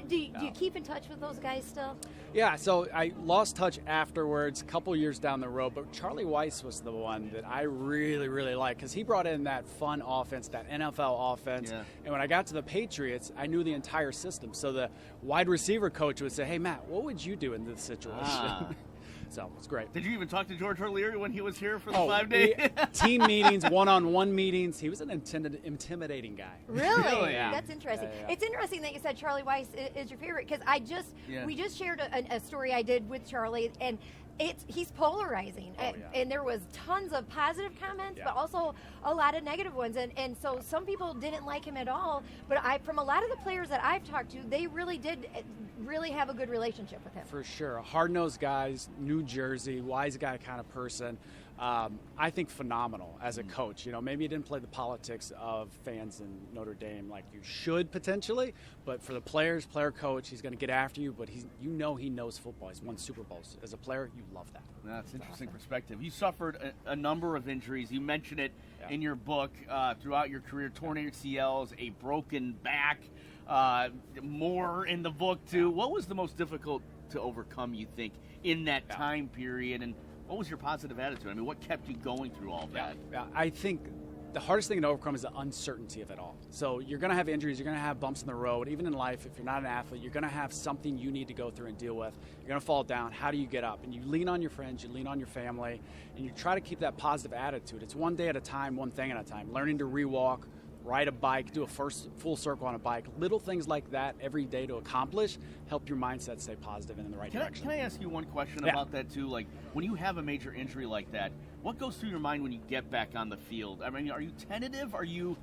Do you keep in touch with those guys still? Yeah, so I lost touch afterwards, a couple years down the road, but Charlie Weiss was the one that I really, really liked because he brought in that fun offense, that NFL offense. Yeah. And when I got to the Patriots, I knew the entire system. So the wide receiver coach would say, hey, Matt, what would you do in this situation? So it's great. Did you even talk to George O'Leary when he was here for the 5 days? Team meetings, one-on-one meetings. He was an intimidating guy. Really? Yeah. That's interesting. Yeah. It's interesting that you said Charlie Weiss is your favorite because we just shared a story I did with Charlie, and he's polarizing. And there was tons of positive comments, but also a lot of negative ones. And so some people didn't like him at all, but from a lot of the players that I've talked to, they really did really have a good relationship with him. For sure. Hard-nosed guys, New Jersey, wise guy kind of person. I think phenomenal as a coach. Maybe he didn't play the politics of fans in Notre Dame like you should potentially, but for the players, player coach, he's going to get after you, but he knows football. He's won Super Bowls. As a player, you love that. That's an interesting perspective. You suffered a number of injuries. You mentioned it in your book throughout your career, torn ACLs, a broken back, more in the book too. What was the most difficult to overcome, you think, in that time period, and what was your positive attitude? I mean, what kept you going through all that? Yeah, I think the hardest thing to overcome is the uncertainty of it all. So you're going to have injuries, you're going to have bumps in the road. Even in life, if you're not an athlete, you're going to have something you need to go through and deal with. You're going to fall down. How do you get up? And you lean on your friends, you lean on your family, and you try to keep that positive attitude. It's one day at a time, one thing at a time. Learning to rewalk, ride a bike, do a first full circle on a bike. Little things like that every day to accomplish help your mindset stay positive and in the right direction. Can I ask you one question about that too? Like, when you have a major injury like that, what goes through your mind when you get back on the field? I mean, are you tentative? Are you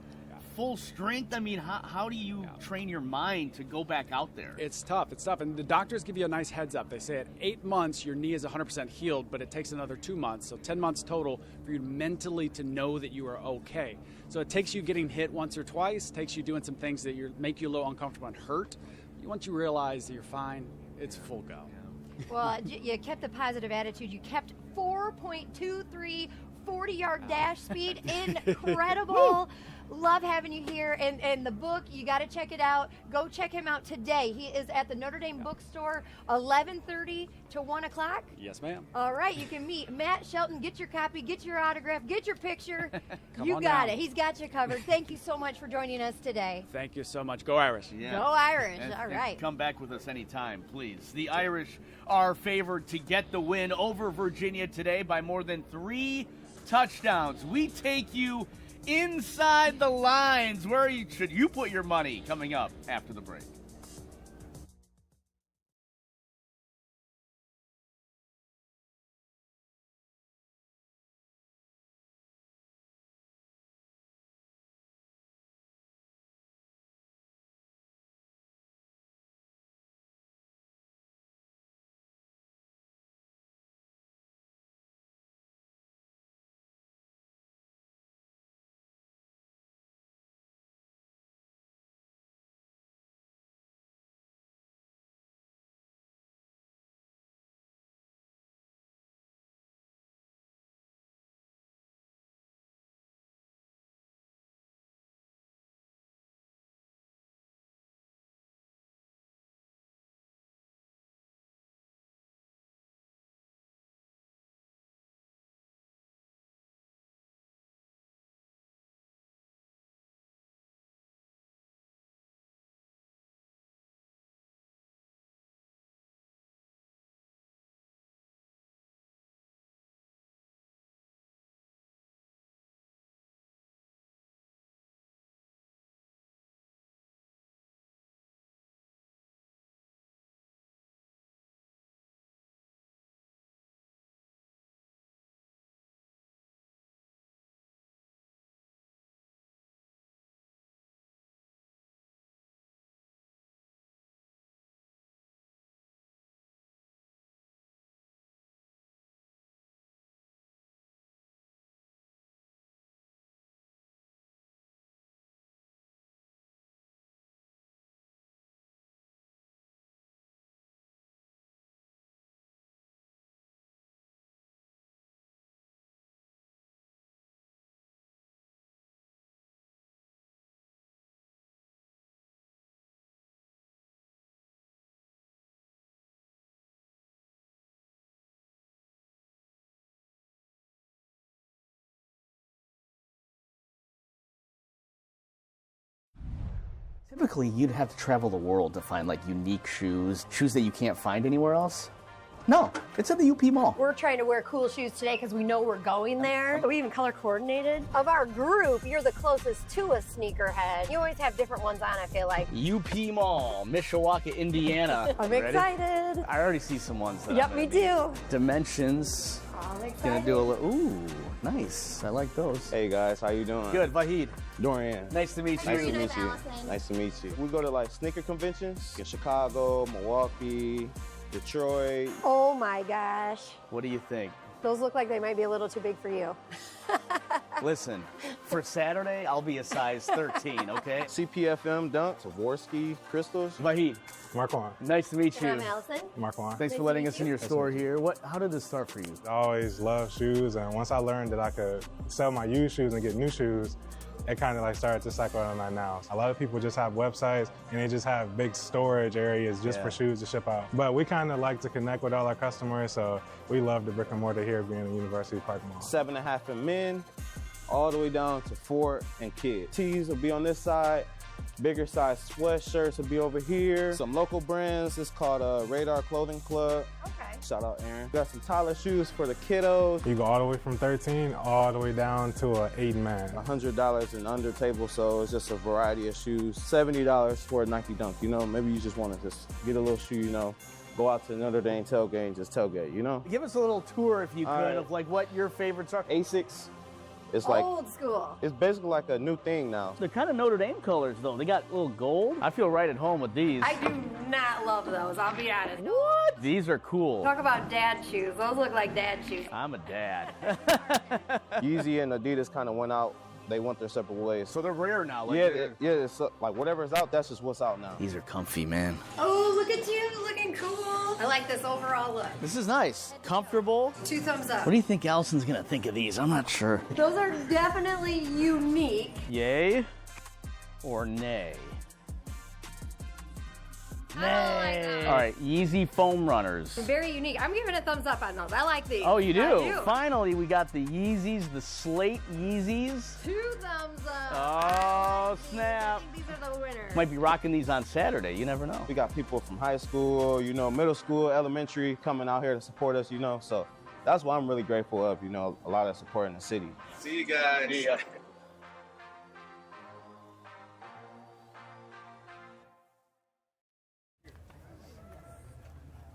full strength? I mean, how do you train your mind to go back out there? It's tough. And the doctors give you a nice heads up. They say at 8 months, your knee is 100% healed, but it takes another 2 months, so 10 months total for you mentally to know that you are okay. So it takes you getting hit once or twice, takes you doing some things that make you a little uncomfortable and hurt. Once you realize that you're fine, it's full go. Well, you kept the positive attitude. You kept 4.23 40-yard dash speed. Incredible. Love having you here. And the book, you got to check it out. Go check him out today. He is at the Notre Dame bookstore, 11:30 to 1 o'clock. Yes, ma'am. All right. You can meet Matt Shelton. Get your copy. Get your autograph. Get your picture. You got down. it. He's got you covered. Thank you so much for joining us today. Thank you so much. Go Irish. Yeah. Go Irish. And all right. Come back with us anytime, please. The Irish are favored to get the win over Virginia today by more than 3 touchdowns. We take you inside the lines. Where should you put your money? Coming up after the break. Typically, you'd have to travel the world to find like unique shoes that you can't find anywhere else. No, it's at the UP Mall. We're trying to wear cool shoes today because we know we're going there. We even color coordinated. Of our group, you're the closest to a sneakerhead. You always have different ones on, I feel like. UP Mall, Mishawaka, Indiana. I'm Ready? excited. I already see some ones that Yep, me too. Dimensions. I'm excited. Gonna do a little, ooh, nice. I like those. Hey guys, how you doing? Good, Vahid. Dorian. Nice to meet you. Nice to meet you. Nice to meet you. We go to like sneaker conventions in Chicago, Milwaukee, Detroit. Oh my gosh. What do you think? Those look like they might be a little too big for you. Listen, for Saturday, I'll be a size 13, okay? CPFM dunks, Swarovski crystals. Vahid. Marquand. Nice to meet you. I'm Allison. Marquand. Thanks for letting us in your store here. How did this start for you? I always loved shoes, and once I learned that I could sell my used shoes and get new shoes, it kind of like started to cycle on that now. A lot of people just have websites and they just have big storage areas just for shoes to ship out. But we kind of like to connect with all our customers, so we love the brick and mortar here being in University Park Mall. 7.5 in men, all the way down to 4 and kids. Tees will be on this side. Bigger size sweatshirts will be over here. Some local brands. It's called Radar Clothing Club. Okay. Shout out, Aaron. Got some Tyler shoes for the kiddos. You go all the way from 13 all the way down to an 8-man. $100 and under table, so it's just a variety of shoes. $70 for a Nike Dunk. You know, maybe you just want to just get a little shoe, you know, go out to Notre Dame tailgate and just tailgate, you know? Give us a little tour, if you could, right. of like what your favorites are. Asics. It's like old school. It's basically like a new thing now. They're kind of Notre Dame colors, though. They got a little gold. I feel right at home with these. I do not love those, I'll be honest. What? These are cool. Talk about dad shoes. Those look like dad shoes. I'm a dad. Yeezy and Adidas kind of went out. They went their separate ways. So they're rare now. Like It's like whatever's out, that's just what's out now. These are comfy, man. Oh, look at you, looking cool. I like this overall look. This is nice. Comfortable. 2 thumbs up. What do you think Allison's going to think of these? I'm not sure. Those are definitely unique. Yay or nay? Nay. All right, Yeezy foam runners. Very unique. I'm giving a thumbs up on those. I like these. Oh, you do? I do. Finally, we got the Yeezys, the slate Yeezys. 2 thumbs up. Oh, snap. I think these are the winners. Might be rocking these on Saturday. You never know. We got people from high school, you know, middle school, elementary coming out here to support us, you know. So that's what I'm really grateful of, you know, a lot of support in the city. See you guys. Yeah.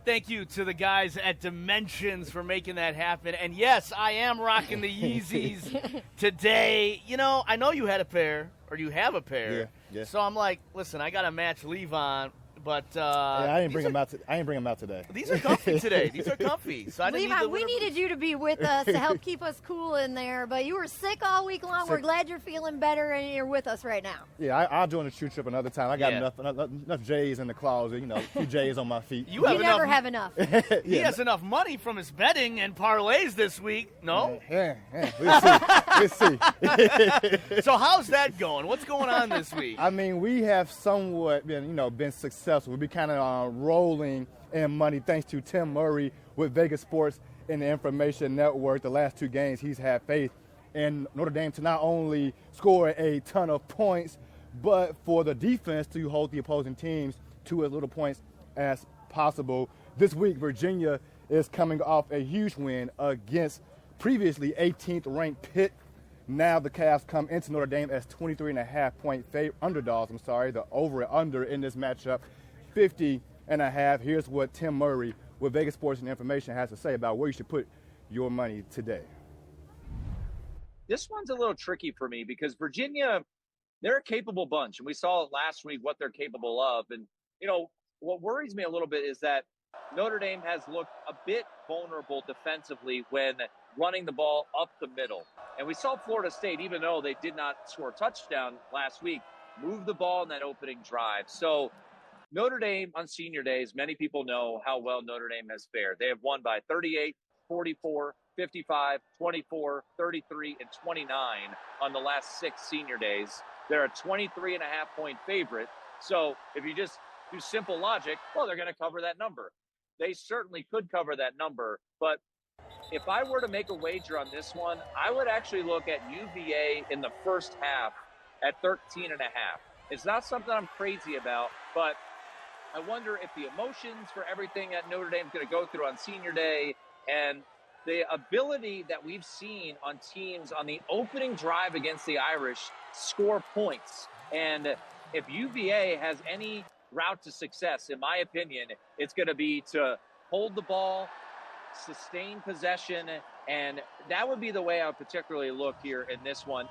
Thank you to the guys at Dimensions for making that happen. And yes, I am rocking the Yeezys today. You know, I know you had a pair, or you have a pair. Yeah. So I'm like, listen, I got to match Levon. But yeah, I didn't bring them out. I didn't bring them out today. These are comfy today. These are comfy. So I didn't Levon, we needed you to be with us to help keep us cool in there, but you were sick all week long. We're glad you're feeling better and you're with us right now. Yeah, I'll join the shoe trip another time. I got enough J's in the closet, you know, 2 J's on my feet. You never have enough. He has enough money from his betting and parlays this week. No? Yeah. We'll see. So how's that going? What's going on this week? I mean, we have somewhat been successful. We've been kind of rolling in money thanks to Tim Murray with Vegas Sports and the Information Network. The last 2 games, he's had faith in Notre Dame to not only score a ton of points, but for the defense to hold the opposing teams to as little points as possible. This week, Virginia is coming off a huge win against previously 18th ranked Pitt. Now the Cavs come into Notre Dame as 23.5-point underdogs. The over and under in this matchup, 50.5. Here's what Tim Murray with Vegas Sports and Information has to say about where you should put your money today. This one's a little tricky for me because Virginia, they're a capable bunch, and we saw it last week what they're capable of. And, you know, what worries me a little bit is that Notre Dame has looked a bit vulnerable defensively when running the ball up the middle. And we saw Florida State, even though they did not score a touchdown last week, move the ball in that opening drive. So Notre Dame on senior days, many people know how well Notre Dame has fared. They have won by 38, 44, 55, 24, 33, and 29 on the last 6 senior days. They're a 23.5-point favorite. So if you just do simple logic, well, they're going to cover that number. They certainly could cover that number. But if I were to make a wager on this one, I would actually look at UVA in the first half at 13.5. It's not something I'm crazy about, but I wonder if the emotions for everything that Notre Dame's going to go through on senior day and the ability that we've seen on teams on the opening drive against the Irish score points. And if UVA has any route to success, in my opinion, it's going to be to hold the ball, sustain possession, and that would be the way I would particularly look here in this one.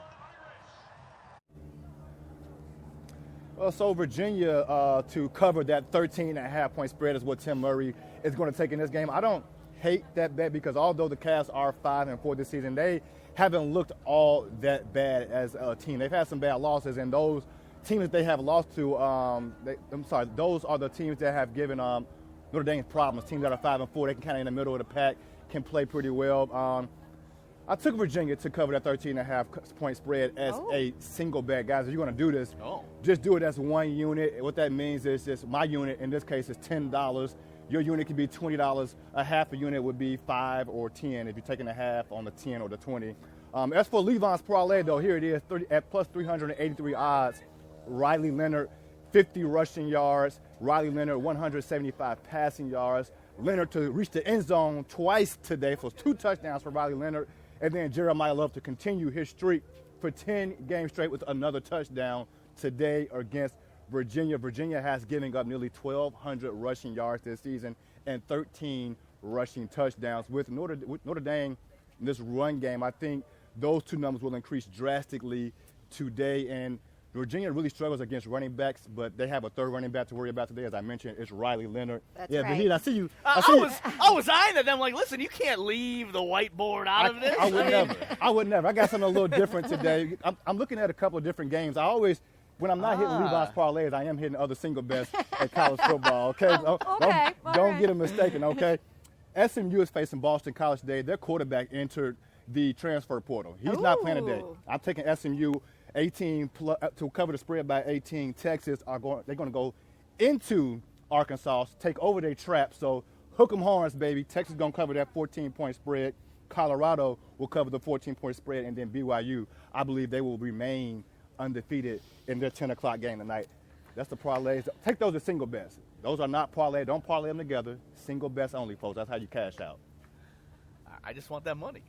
Well, so Virginia to cover that 13.5-point spread is what Tim Murray is going to take in this game. I don't hate that bet because although the Cavs are 5-4 this season, they haven't looked all that bad as a team. They've had some bad losses, and those teams that they have lost to, those are the teams that have given Notre Dame problems. Teams that are 5-4, they can kind of in the middle of the pack, can play pretty well. I took Virginia to cover that 13.5-point spread as a single bet. Guys, if you're going to do this, just do it as one unit. What that means is just my unit, in this case, is $10. Your unit could be $20. A half a unit would be $5 or $10 if you're taking a half on the 10 or the 20. As for Levon's parlay, though, here it is at plus 383 odds. Riley Leonard, 50 rushing yards. Riley Leonard, 175 passing yards. Leonard to reach the end zone twice today for 2 touchdowns for Riley Leonard. And then Jeremiah Love to continue his streak for 10 games straight with another touchdown today against Virginia. Virginia has given up nearly 1,200 rushing yards this season and 13 rushing touchdowns. With Notre Dame in this run game, I think those two numbers will increase drastically today. And Virginia really struggles against running backs, but they have a third running back to worry about today. As I mentioned, it's Riley Leonard. That's yeah, right. Vahid, I see you. I was eyeing that. I'm like, listen, you can't leave the whiteboard out of this. I would never. I got something a little different today. I'm looking at a couple of different games. I always, when I'm not hitting Levi's parlays, I am hitting other single bets at college football. Okay, don't get it mistaken. Okay, SMU is facing Boston College today. Their quarterback entered the transfer portal. He's not playing today. I'm taking SMU 18 to cover the spread by 18. Texas they're going to go into Arkansas, take over their trap. So hook 'em horns, baby. Texas is going to cover that 14-point spread. Colorado will cover the 14-point spread, and then BYU, I believe they will remain undefeated in their 10 o'clock game tonight. That's the parlays. Take those as single bets. Those are not parlay. Don't parlay them together. Single bets only, folks. That's how you cash out. I just want that money.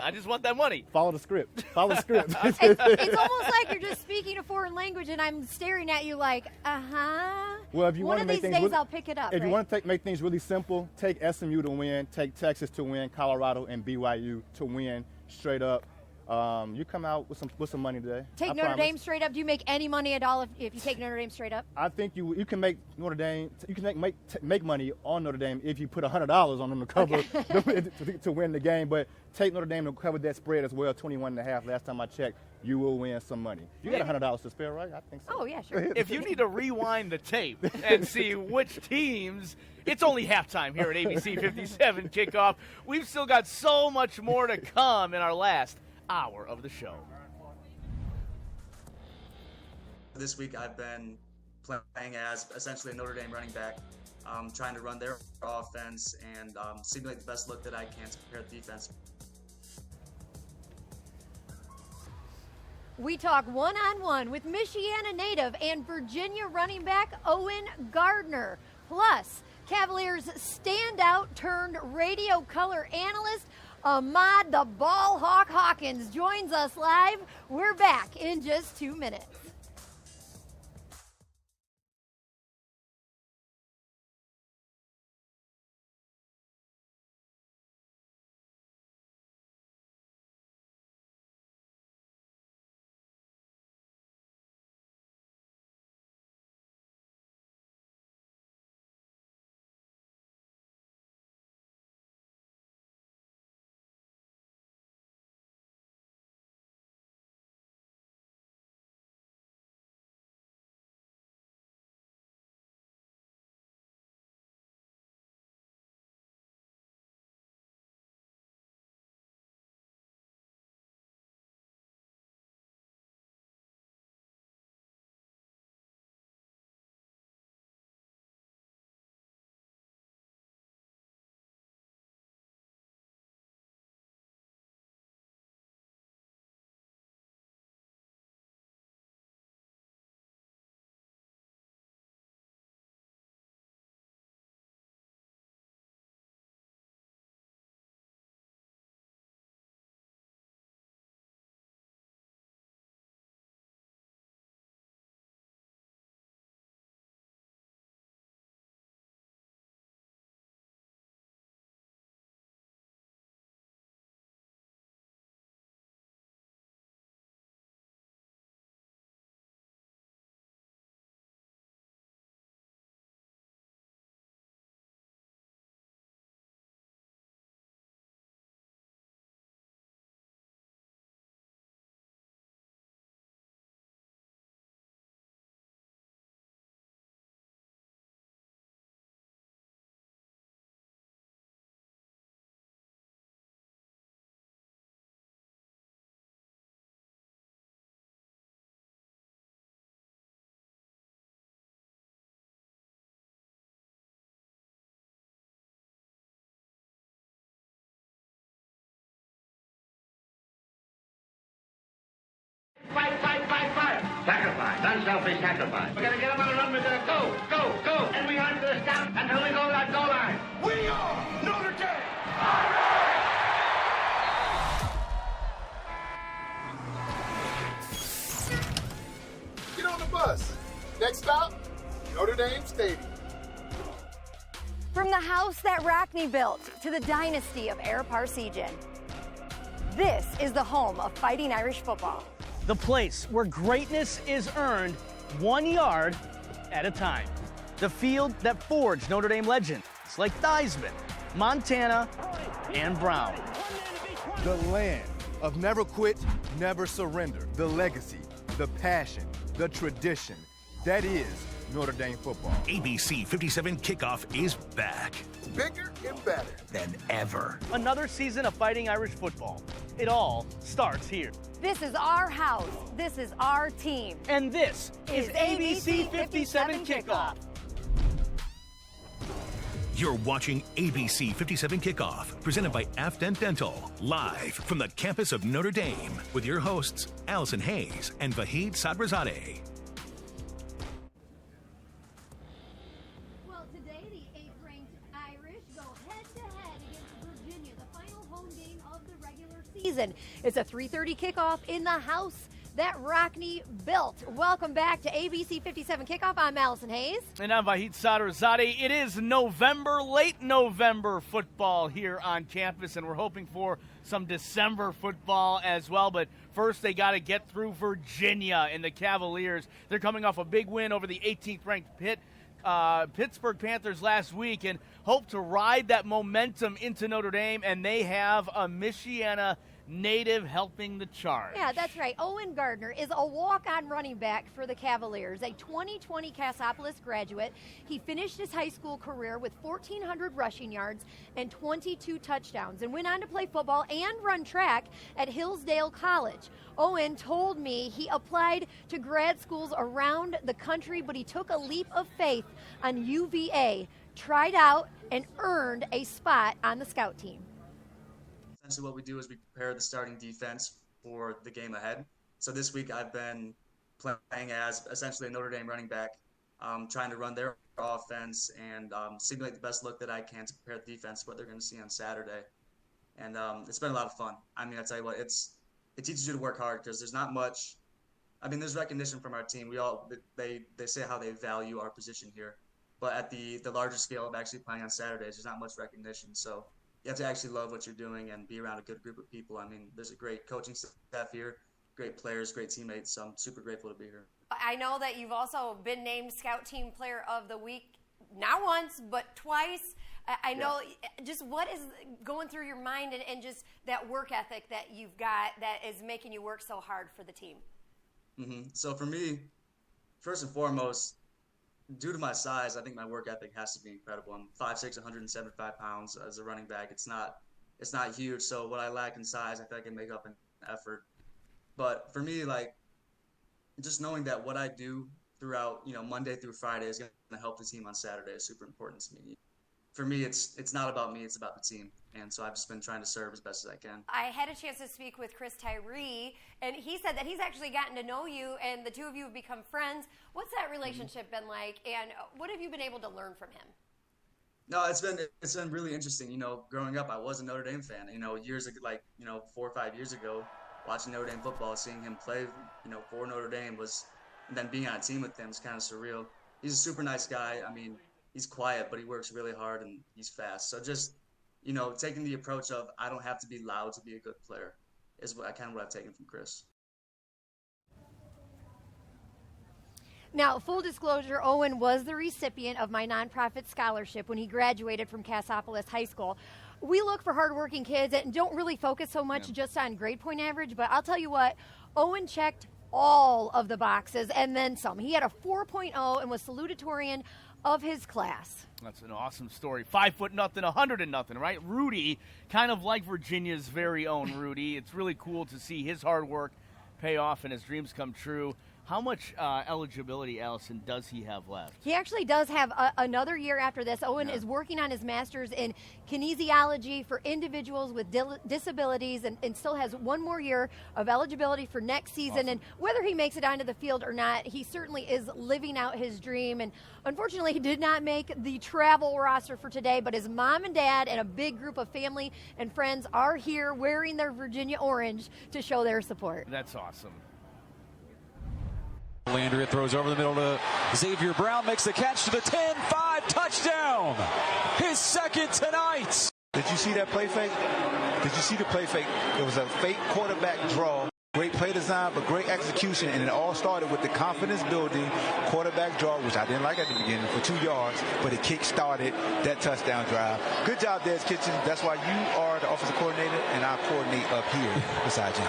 I just want that money. Follow the script. Follow the script. It's almost like you're just speaking a foreign language, and I'm staring at you like, Well, if you One want of to these make days things, I'll pick it up. If right? you want to make things really simple, take SMU to win, take Texas to win, Colorado and BYU to win straight up. You come out with some money today. Take Notre Dame straight up. Do you make any money at all if you take Notre Dame straight up? I think you can make Notre Dame. You can make money on Notre Dame if you put $100 on them to cover to win the game. But take Notre Dame to cover that spread as well, 21.5. Last time I checked, you will win some money. You got $100 to spare, right? I think so. Oh yeah, sure. If you need to rewind the tape and see which teams, it's only halftime here at ABC57 Kickoff. We've still got so much more to come in our last hour of the show. This week I've been playing as essentially a Notre Dame running back, trying to run their offense and simulate the best look that I can to prepare the defense. We talk one-on-one with Michiana native and Virginia running back Owen Gardner. Plus, Cavaliers standout turned radio color analyst Ahmad the Ball Hawk Hawkins joins us live. We're back in just 2 minutes. selfish sacrifice. We're going to get them on a run. We're going to go, go, go. And we aren't going to stop until we go that goal line. We are Notre Dame. Get on the bus. Next stop, Notre Dame Stadium. From the house that Rockne built to the dynasty of Air Parsegian, this is the home of Fighting Irish football. The place where greatness is earned 1 yard at a time. The field that forged Notre Dame legends like Theismann, Montana, and Brown. The land of never quit, never surrender. The legacy, the passion, the tradition. That is Notre Dame football. ABC57 Kickoff is back. Bigger and better than ever. Another season of Fighting Irish football. It all starts here. This is our house. This is our team. And this is ABC57 Kickoff. You're watching ABC57 Kickoff, presented by Afdent Dental, live from the campus of Notre Dame, with your hosts, Allison Hayes and Vahid Sadrazadeh. Well, today the 8th-ranked Irish go head-to-head against Virginia, the final home game of the regular season. It's a 3:30 kickoff in the house that Rockne built. Welcome back to ABC 57 Kickoff. I'm Allison Hayes. And I'm Vahid Sadrazadeh. It is November, late November football here on campus, and we're hoping for some December football as well. But first, they got to get through Virginia and the Cavaliers. They're coming off a big win over the 18th-ranked Pittsburgh Panthers last week and hope to ride that momentum into Notre Dame, and they have a Michiana native helping the charge. Yeah, that's right. Owen Gardner is a walk-on running back for the Cavaliers, a 2020 Cassopolis graduate. He finished his high school career with 1,400 rushing yards and 22 touchdowns and went on to play football and run track at Hillsdale College. Owen told me he applied to grad schools around the country, but he took a leap of faith on UVA, tried out, and earned a spot on the scout team. Essentially what we do is we prepare the starting defense for the game ahead. So this week I've been playing as essentially a Notre Dame running back, trying to run their offense and simulate the best look that I can to prepare the defense for what they're going to see on Saturday. And it's been a lot of fun. I mean, I tell you what, it teaches you to work hard because there's not much. I mean, there's recognition from our team. They say how they value our position here, but at the larger scale of actually playing on Saturdays, there's not much recognition. So you have to actually love what you're doing and be around a good group of people. I mean, there's a great coaching staff here, great players, great teamemates. So I'm super grateful to be here. I know that you've also been named Scout Team Player of the Week, not once, but twice. I know just what is going through your mind and just that work ethic that you've got that is making you work so hard for the team. Mm-hmm. So for me, first and foremost, due to my size, I think my work ethic has to be incredible. I'm 5'6", 175 pounds as a running back. It's not huge. So what I lack in size, I feel like I can make up in effort. But for me, like, just knowing that what I do throughout, Monday through Friday is going to help the team on Saturday is super important to me. For me, it's not about me, it's about the team. And so I've just been trying to serve as best as I can. I had a chance to speak with Chris Tyree, and he said that he's actually gotten to know you, and the two of you have become friends. What's that relationship been like, and what have you been able to learn from him? No, it's been really interesting. Growing up, I was a Notre Dame fan. Years ago, 4 or 5 years ago, watching Notre Dame football, seeing him play, for Notre Dame and then being on a team with him is kind of surreal. He's a super nice guy. I mean, he's quiet, but he works really hard and he's fast. So just, taking the approach of I don't have to be loud to be a good player is what I've taken from Chris. Now, full disclosure, Owen was the recipient of my nonprofit scholarship when he graduated from Cassopolis High School. We look for hardworking kids and don't really focus so much just on grade point average, but I'll tell you what, Owen checked all of the boxes and then some. He had a 4.0 and was salutatorian of his class. That's an awesome story. 5'0", 100 right? Rudy, kind of like Virginia's very own Rudy. It's really cool to see his hard work pay off and his dreams come true. How much eligibility, Allison, does he have left? He actually does have another year after this. Owen is working on his master's in kinesiology for individuals with disabilities and still has one more year of eligibility for next season. Awesome. And whether he makes it onto the field or not, he certainly is living out his dream. And unfortunately, he did not make the travel roster for today, but his mom and dad and a big group of family and friends are here wearing their Virginia orange to show their support. That's awesome. Landry throws over the middle to Xavier Brown, makes the catch to the 10-5 touchdown. His second tonight. Did you see that play fake? Did you see the play fake? It was a fake quarterback draw. Great play design, but great execution, and it all started with the confidence-building quarterback draw, which I didn't like at the beginning, for 2 yards, but it kick-started that touchdown drive. Good job, Des Kitchen. That's why you are the offensive coordinator, and I coordinate up here beside you.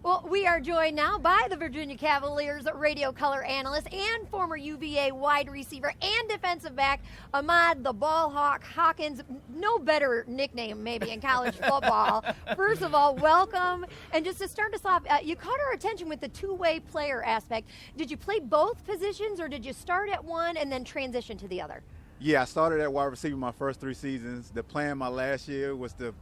Well, we are joined now by the Virginia Cavaliers radio color analyst and former UVA wide receiver and defensive back, Ahmad the Ball Hawk Hawkins. No better nickname maybe in college football. First of all, welcome. And just to start us off, you caught our attention with the two-way player aspect. Did you play both positions, or did you start at one and then transition to the other? Yeah, I started at wide receiver my first 3 seasons. The plan my last year was to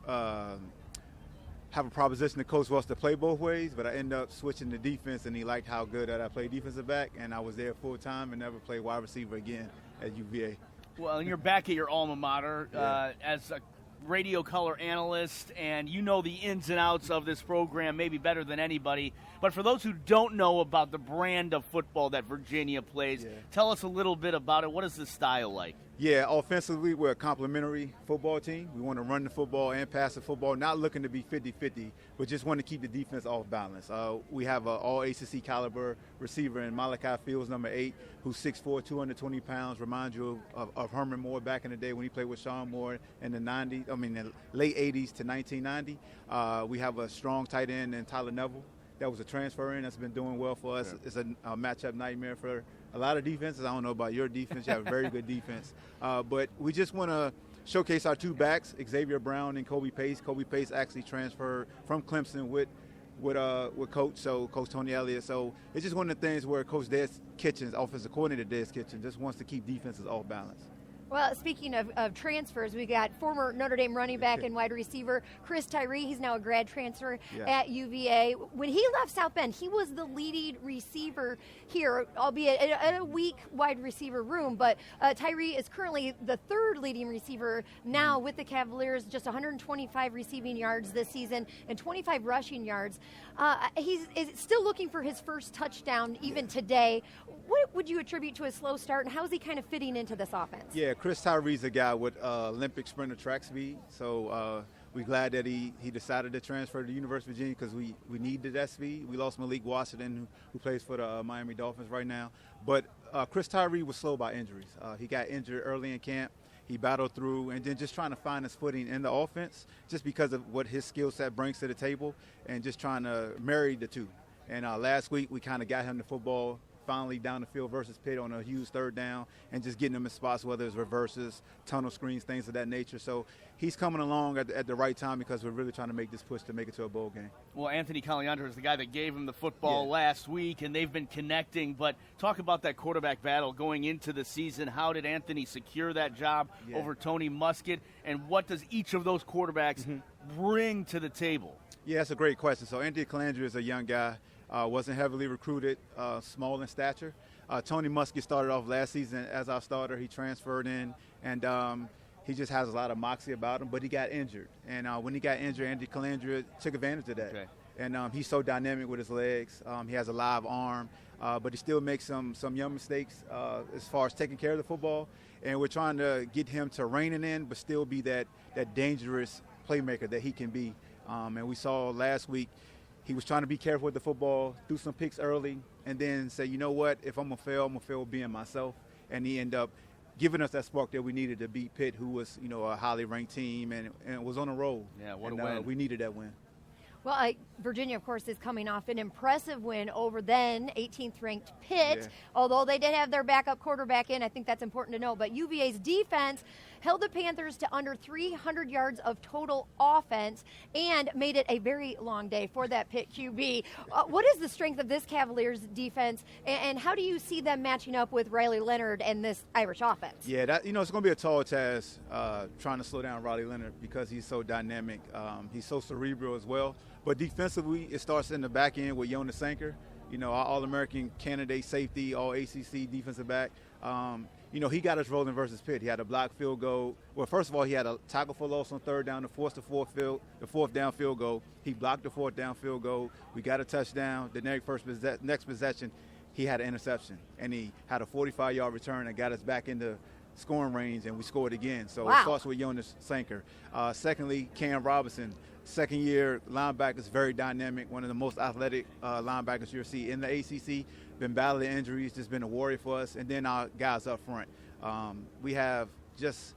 have a proposition that Coach wants to play both ways, but I ended up switching to defense, and he liked how good that I played defensive back, and I was there full time and never played wide receiver again at UVA. Well, and you're back at your alma mater as a radio color analyst, and you know the ins and outs of this program maybe better than anybody. But for those who don't know about the brand of football that Virginia plays, tell us a little bit about it. What is the style like? Yeah, offensively, we're a complementary football team. We want to run the football and pass the football, not looking to be 50-50, but just want to keep the defense off balance. We have an all-ACC caliber receiver in Malachi Fields, number 8, who's 6'4", 220 pounds. Reminds you of Herman Moore back in the day when he played with Sean Moore in the the late 80s to 1990. We have a strong tight end in Tyler Neville. That was a transfer in that's been doing well for us. It's a matchup nightmare for a lot of defenses. I don't know about your defense. You have a very good defense. But we just want to showcase our 2 backs, Xavier Brown and Kobe Pace. Kobe Pace actually transferred from Clemson with Coach Tony Elliott. So it's just one of the things where Coach Des Kitchens, offensive coordinator Des Kitchens, just wants to keep defenses off balance. Well, speaking of transfers, we got former Notre Dame running back and wide receiver Chris Tyree. He's now a grad transfer at UVA. When he left South Bend, he was the leading receiver here, albeit at a weak wide receiver room. But Tyree is currently the 3rd leading receiver now with the Cavaliers, just 125 receiving yards this season and 25 rushing yards. He's still looking for his first touchdown even today. What would you attribute to his slow start, and how is he kind of fitting into this offense? Yeah, Chris Tyree's a guy with Olympic sprinter track speed, so we're glad that he decided to transfer to the University of Virginia because we needed that speed. We lost Malik Washington, who plays for the Miami Dolphins right now. But Chris Tyree was slow by injuries. He got injured early in camp. He battled through, and then just trying to find his footing in the offense just because of what his skill set brings to the table and just trying to marry the two. And last week we kind of got him the football finally down the field versus Pitt on a huge 3rd down and just getting him in spots, whether it's reverses, tunnel screens, things of that nature. So he's coming along at the right time because we're really trying to make this push to make it to a bowl game. Well, Anthony Caliandro is the guy that gave him the football last week, and they've been connecting. But talk about that quarterback battle going into the season. How did Anthony secure that job over Tony Muskett, and what does each of those quarterbacks bring to the table? Yeah, that's a great question. So Anthony Caliandro is a young guy. Wasn't heavily recruited, small in stature. Tony Muskett started off last season as our starter. He transferred in, and he just has a lot of moxie about him, but he got injured. And when he got injured, Anthony Caliandro took advantage of that. Okay. And he's so dynamic with his legs. He has a live arm, but he still makes some young mistakes as far as taking care of the football. And we're trying to get him to rein it in, but still be that dangerous playmaker that he can be. And we saw last week, he was trying to be careful with the football, threw some picks early, and then say, you know what, if I'm going to fail being myself. And he ended up giving us that spark that we needed to beat Pitt, who was, a highly ranked team and was on a roll. Yeah, what and, a win. We needed that win. Well, Virginia, of course, is coming off an impressive win over then 18th-ranked Pitt. Yeah. Although they did have their backup quarterback in, I think that's important to know. But UVA's defense held the Panthers to under 300 yards of total offense and made it a very long day for that Pitt QB. What is the strength of this Cavaliers defense, and how do you see them matching up with Riley Leonard and this Irish offense? Yeah, it's going to be a tall task trying to slow down Riley Leonard because he's so dynamic. He's so cerebral as well. But defensively, it starts in the back end with Jonas Sanker, our All-American candidate safety, All-ACC defensive back. He got us rolling versus Pitt. He had a blocked field goal. Well, first of all, he had a tackle for loss on third down to force the fourth down field goal. He blocked the fourth down field goal. We got a touchdown. The next possession, he had an interception. And he had a 45-yard return and got us back into scoring range, and we scored again. So It starts with Jonas Sanker. Secondly, Cam Robinson. Second-year linebacker is very dynamic, one of the most athletic linebackers you'll see in the ACC. Been battling injuries, just been a warrior for us. And then our guys up front. We have just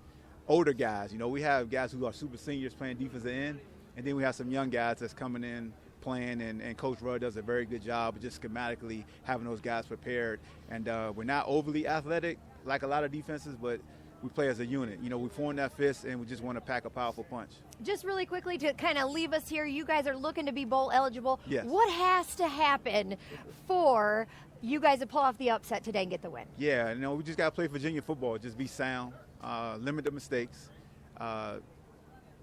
older guys. We have guys who are super seniors playing defensive end, and then we have some young guys that's coming in playing, and Coach Rudd does a very good job of just schematically having those guys prepared. And we're not overly athletic like a lot of defenses, but we play as a unit. We form that fist, and we just want to pack a powerful punch. Just really quickly to kind of leave us here, you guys are looking to be bowl eligible. Yes. What has to happen for you guys to pull off the upset today and get the win? Yeah, we just got to play Virginia football. Just be sound, limit the mistakes,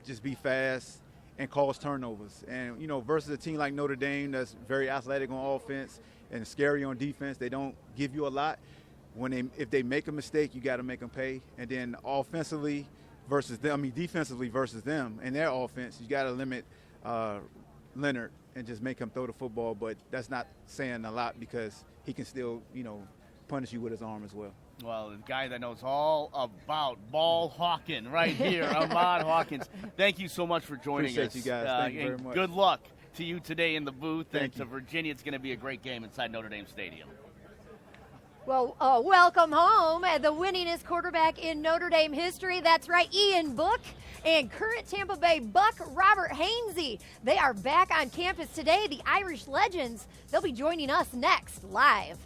just be fast, and cause turnovers. And, versus a team like Notre Dame that's very athletic on offense and scary on defense, they don't give you a lot. If they make a mistake, you got to make them pay. And then defensively versus them and their offense, you got to limit Leonard and just make him throw the football. But that's not saying a lot because he can still, punish you with his arm as well. Well, the guy that knows all about ball hawking right here, Ahmad Hawkins. Thank you so much for joining us. Appreciate you guys. Thank you very much. Good luck to you today in the booth. Thank and you. to Virginia, it's going to be a great game inside Notre Dame Stadium. Well, welcome home. The winningest quarterback in Notre Dame history. That's right, Ian Book and current Tampa Bay Buck Robert Hainsey. They are back on campus today. The Irish Legends, they'll be joining us next live.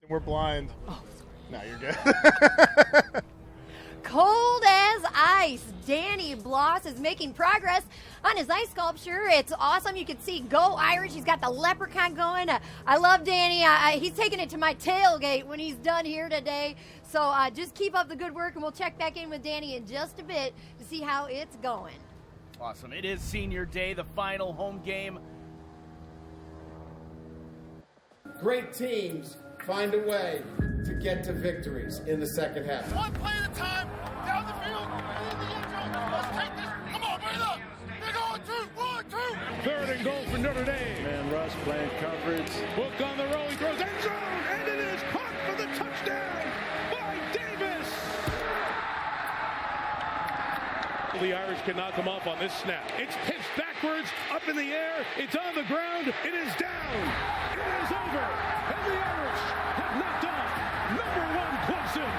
We're blind. Oh, no, you're good. Cold as ice. Nice. Danny Bloss is making progress on his ice sculpture. It's awesome. You can see Go Irish. He's got the leprechaun going. I love Danny. He's taking it to my tailgate when he's done here today. So just keep up the good work, and we'll check back in with Danny in just a bit to see how it's going. Awesome. It is senior day, the final home game. Great teams find a way to get to victories in the second half. One play at a time, down the field, and in the end zone. Let's take this. Come on, bring it up. They're going two. 3rd and goal for Notre Dame. And Russ playing coverage. Book on the roll. He throws end zone, and it is caught for the touchdown by Davis. The Irish cannot come off on this snap. It's pitched backwards, up in the air. It's on the ground. It is down. It is over. And the Irish have knocked off number 1 Clemson.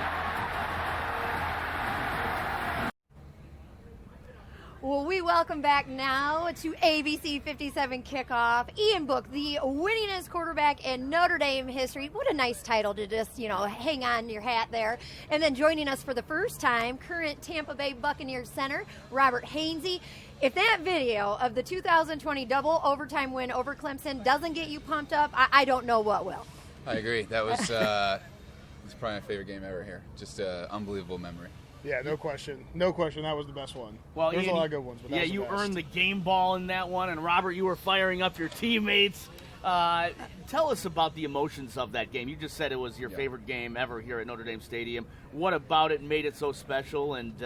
Well, we welcome back now to ABC 57 Kickoff. Ian Book, the winningest quarterback in Notre Dame history. What a nice title to just, hang on your hat there. And then joining us for the first time, current Tampa Bay Buccaneers center, Robert Hainsey. If that video of the 2020 double overtime win over Clemson doesn't get you pumped up, I don't know what will. I agree. That was it's probably my favorite game ever here. Just an unbelievable memory. Yeah, no question. No question. That was the best one. Well, there's Ian, a lot of good ones. But that was you the best. earned the game ball in that one, and Robert, you were firing up your teammates. Tell us about the emotions of that game. You just said it was your favorite game ever here at Notre Dame Stadium. What about it made it so special? And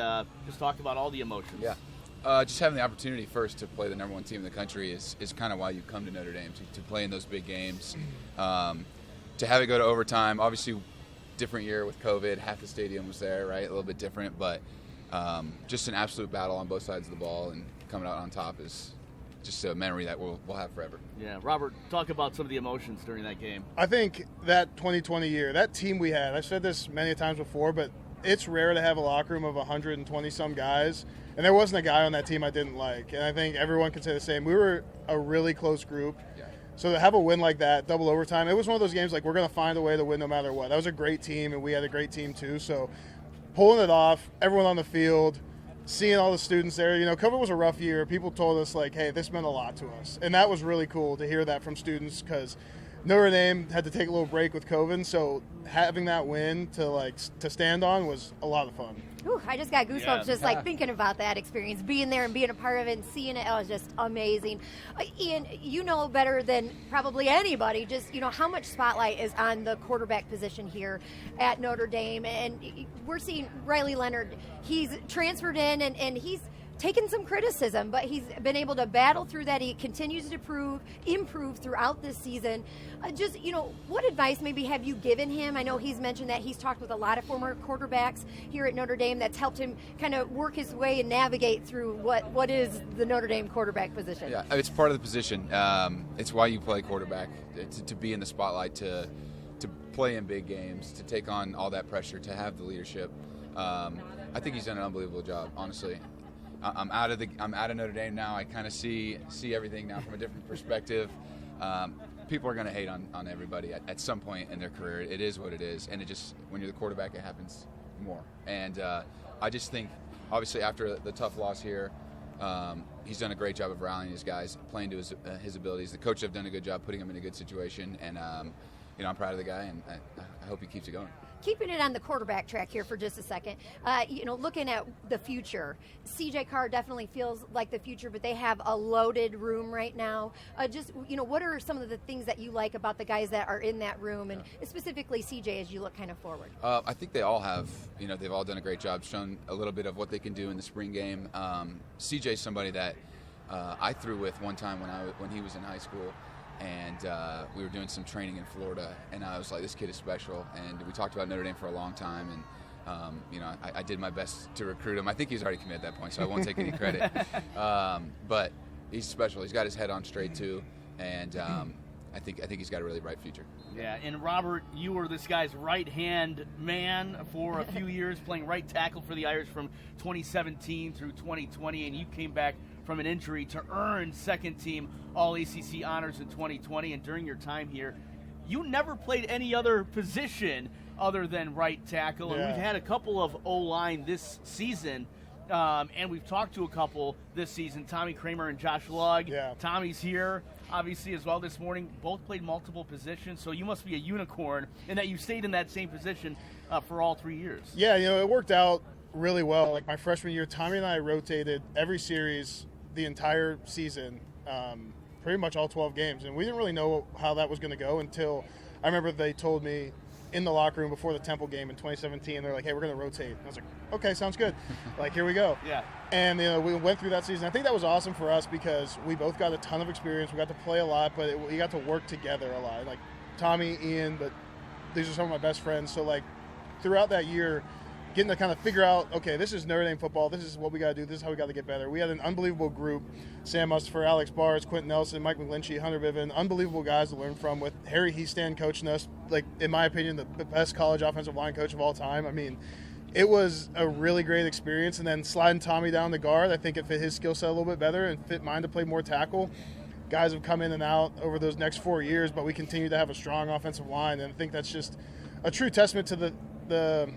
just talk about all the emotions. Yeah. Just having the opportunity first to play the number 1 team in the country is kind of why you come to Notre Dame, to play in those big games. To have it go to overtime, obviously different year with COVID, half the stadium was there, right? A little bit different, but just an absolute battle on both sides of the ball, and coming out on top is just a memory that we'll have forever. Yeah, Robert, talk about some of the emotions during that game. I think that 2020 year, that team we had, I've said this many times before, but it's rare to have a locker room of 120-some guys, and there wasn't a guy on that team I didn't like, and I think everyone can say the same. We were a really close group. Yeah. So to have a win like that, double overtime, it was one of those games like we're going to find a way to win no matter what. That was a great team, and we had a great team too. So pulling it off, everyone on the field, seeing all the students there. COVID was a rough year. People told us, like, hey, this meant a lot to us. And that was really cool to hear that from students because Notre Dame had to take a little break with COVID. So having that win to stand on was a lot of fun. Whew, I just got goosebumps just thinking about that experience, being there and being a part of it and seeing it. It was just amazing. Ian, you know better than probably anybody just, how much spotlight is on the quarterback position here at Notre Dame. And we're seeing Riley Leonard. He's transferred in and he's taken some criticism, but he's been able to battle through that. He continues to improve throughout this season. What advice maybe have you given him? I know he's mentioned that he's talked with a lot of former quarterbacks here at Notre Dame that's helped him kind of work his way and navigate through what is the Notre Dame quarterback position. Yeah, it's part of the position. It's why you play quarterback, to be in the spotlight, to play in big games, to take on all that pressure, to have the leadership. I think he's done an unbelievable job, honestly. I'm out of Notre Dame now. I kind of see everything now from a different perspective. People are going to hate on everybody at some point in their career. It is what it is, and when you're the quarterback, it happens more. And I just think, obviously, after the tough loss here, he's done a great job of rallying his guys, playing to his abilities. The coaches have done a good job putting him in a good situation, and I'm proud of the guy, and I hope he keeps it going. Keeping it on the quarterback track here for just a second, looking at the future, CJ Carr definitely feels like the future, but they have a loaded room right now. What are some of the things that you like about the guys that are in that room, and specifically CJ as you look kind of forward? I think they all have, they've all done a great job, shown a little bit of what they can do in the spring game. CJ's somebody that I threw with one time when he was in high school. And we were doing some training in Florida, and I was like, this kid is special. And we talked about Notre Dame for a long time, and I did my best to recruit him. I think he's already committed at that point, so I won't take any credit. But he's special. He's got his head on straight too, and I think he's got a really bright future. Yeah, and Robert, you were this guy's right-hand man for a few years, playing right tackle for the Irish from 2017 through 2020, and you came back from an injury to earn second-team All-ACC honors in 2020. And during your time here, you never played any other position other than right tackle. And we've had a couple of O-line this season. and we've talked to a couple this season, Tommy Kramer and Josh Lugg. Yeah. Tommy's here, obviously, as well this morning. Both played multiple positions, so you must be a unicorn in that you stayed in that same position for all 3 years. Yeah, it worked out really well. Like my freshman year, Tommy and I rotated every series the entire season, pretty much all 12 games. And we didn't really know how that was going to go until I remember they told me in the locker room before the Temple game in 2017, they're like, hey, we're going to rotate. And I was like, okay, sounds good. Like, here we go. Yeah. And, we went through that season. I think that was awesome for us because we both got a ton of experience. We got to play a lot, but we got to work together a lot. Like Tommy, Ian, but these are some of my best friends. So, like, throughout that year, getting to kind of figure out, okay, this is Notre Dame football. This is what we got to do. This is how we got to get better. We had an unbelievable group. Sam Mustapher, Alex Bars, Quentin Nelson, Mike McGlinchey, Hunter Biven, unbelievable guys to learn from with Harry Heastan coaching us, like, in my opinion, the best college offensive line coach of all time. I mean, it was a really great experience. And then sliding Tommy down the guard, I think it fit his skill set a little bit better and fit mine to play more tackle. Guys have come in and out over those next 4 years, but we continue to have a strong offensive line. And I think that's just a true testament to the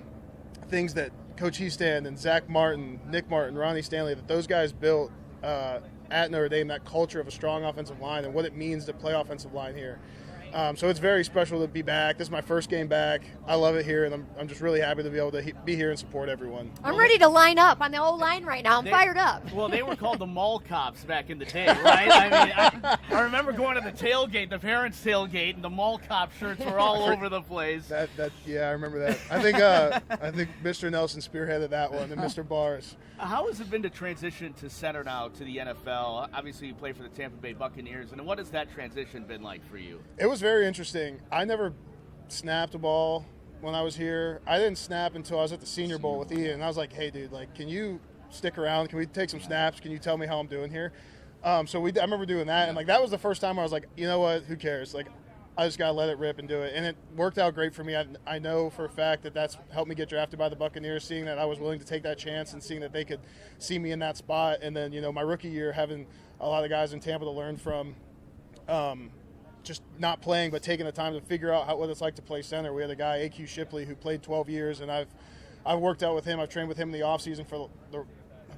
things that Coach Heastan and Zach Martin, Nick Martin, Ronnie Stanley, that those guys built at Notre Dame, that culture of a strong offensive line and what it means to play offensive line here. So it's very special to be back. This is my first game back. I love it here, and I'm just really happy to be able to be here and support everyone. I'm ready to line up on the O-line right now. I'm fired up. Well, they were called the mall cops back in the day, right? I mean, I remember going to the tailgate, the parents' tailgate, and the mall cop shirts were all over the place. Yeah, I remember that. I think Mr. Nelson spearheaded that one, and Mr. Bars. How has it been to transition to center now to the NFL? Obviously, you play for the Tampa Bay Buccaneers, and what has that transition been like for you? It was very interesting. I never snapped a ball when I was here. I didn't snap until I was at the Senior Bowl with Ian, and I was like, hey, dude, like, can you stick around? Can we take some snaps? Can you tell me how I'm doing here? I remember doing that, and, like, that was the first time I was like, you know what, who cares? Like, I just got to let it rip and do it. And it worked out great for me. I know for a fact that that's helped me get drafted by the Buccaneers, seeing that I was willing to take that chance and seeing that they could see me in that spot. And then, my rookie year, having a lot of guys in Tampa to learn from, just not playing but taking the time to figure out what it's like to play center. We had a guy, A.Q. Shipley, who played 12 years, and I've worked out with him. I've trained with him in the offseason for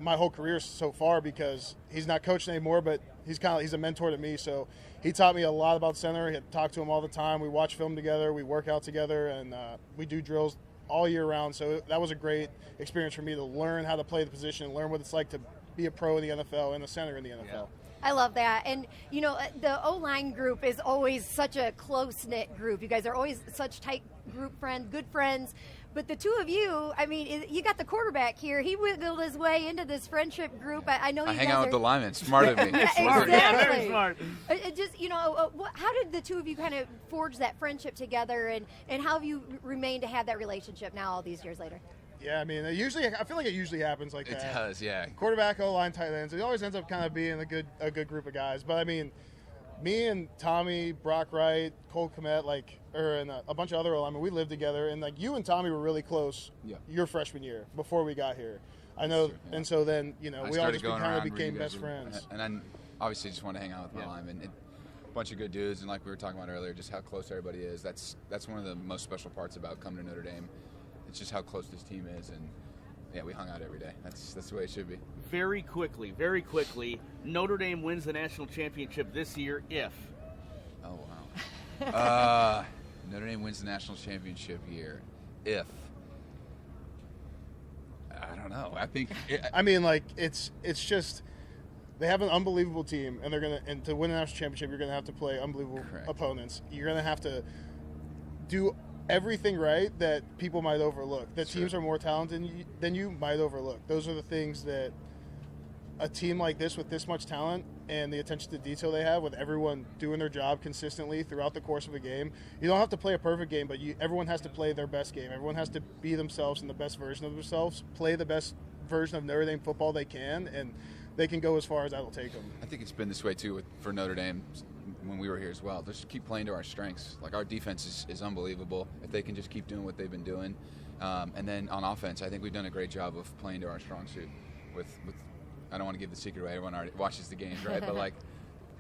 my whole career so far because he's not coaching anymore, but he's a mentor to me. So he taught me a lot about center. I talk to him all the time. We watch film together. We work out together, and we do drills all year round. So that was a great experience for me to learn how to play the position, learn what it's like to be a pro in the NFL and a center in the NFL. Yeah. I love that. And, the O-line group is always such a close-knit group. You guys are always such tight group friends, good friends. But the two of you, I mean, you got the quarterback here. He wiggled his way into this friendship group. I know you hang guys out with the linemen. Smart of me. Yeah, Smart. exactly. Yeah, very smart. How did the two of you kind of forge that friendship together, and how have you remained to have that relationship now all these years later? Yeah, I mean, I feel like it usually happens like that. It does, yeah. Quarterback, O-line, tight ends. It always ends up kind of being a good group of guys. But I mean, me and Tommy, Brock Wright, Cole Kmet, and a bunch of other O-linemen, we lived together. And you and Tommy were really close your freshman year before we got here. I know, true, yeah. And so then we all just kind of became best friends. And then obviously just want to hang out with my linemen. A bunch of good dudes, and like we were talking about earlier, just how close everybody is. That's one of the most special parts about coming to Notre Dame. It's just how close this team is, and we hung out every day. That's the way it should be. Very quickly, Notre Dame wins the national championship this year if. Oh wow. Notre Dame wins the national championship year if. I don't know. I think. It's just they have an unbelievable team, and to win a national championship, you're gonna have to play unbelievable opponents. You're gonna have to do everything right that people might overlook, that teams are more talented than you might overlook. Those are the things that a team like this with this much talent and the attention to detail they have, with everyone doing their job consistently throughout the course of a game. You don't have to play a perfect game, but everyone has to play their best game. Everyone has to be themselves and the best version of themselves, play the best version of Notre Dame football they can, and they can go as far as that'll take them. I think it's been this way too for Notre Dame when we were here as well. Just keep playing to our strengths. Like, our defense is unbelievable if they can just keep doing what they've been doing. And then on offense, I think we've done a great job of playing to our strong suit. With I don't want to give the secret away. Everyone already watches the games, right? But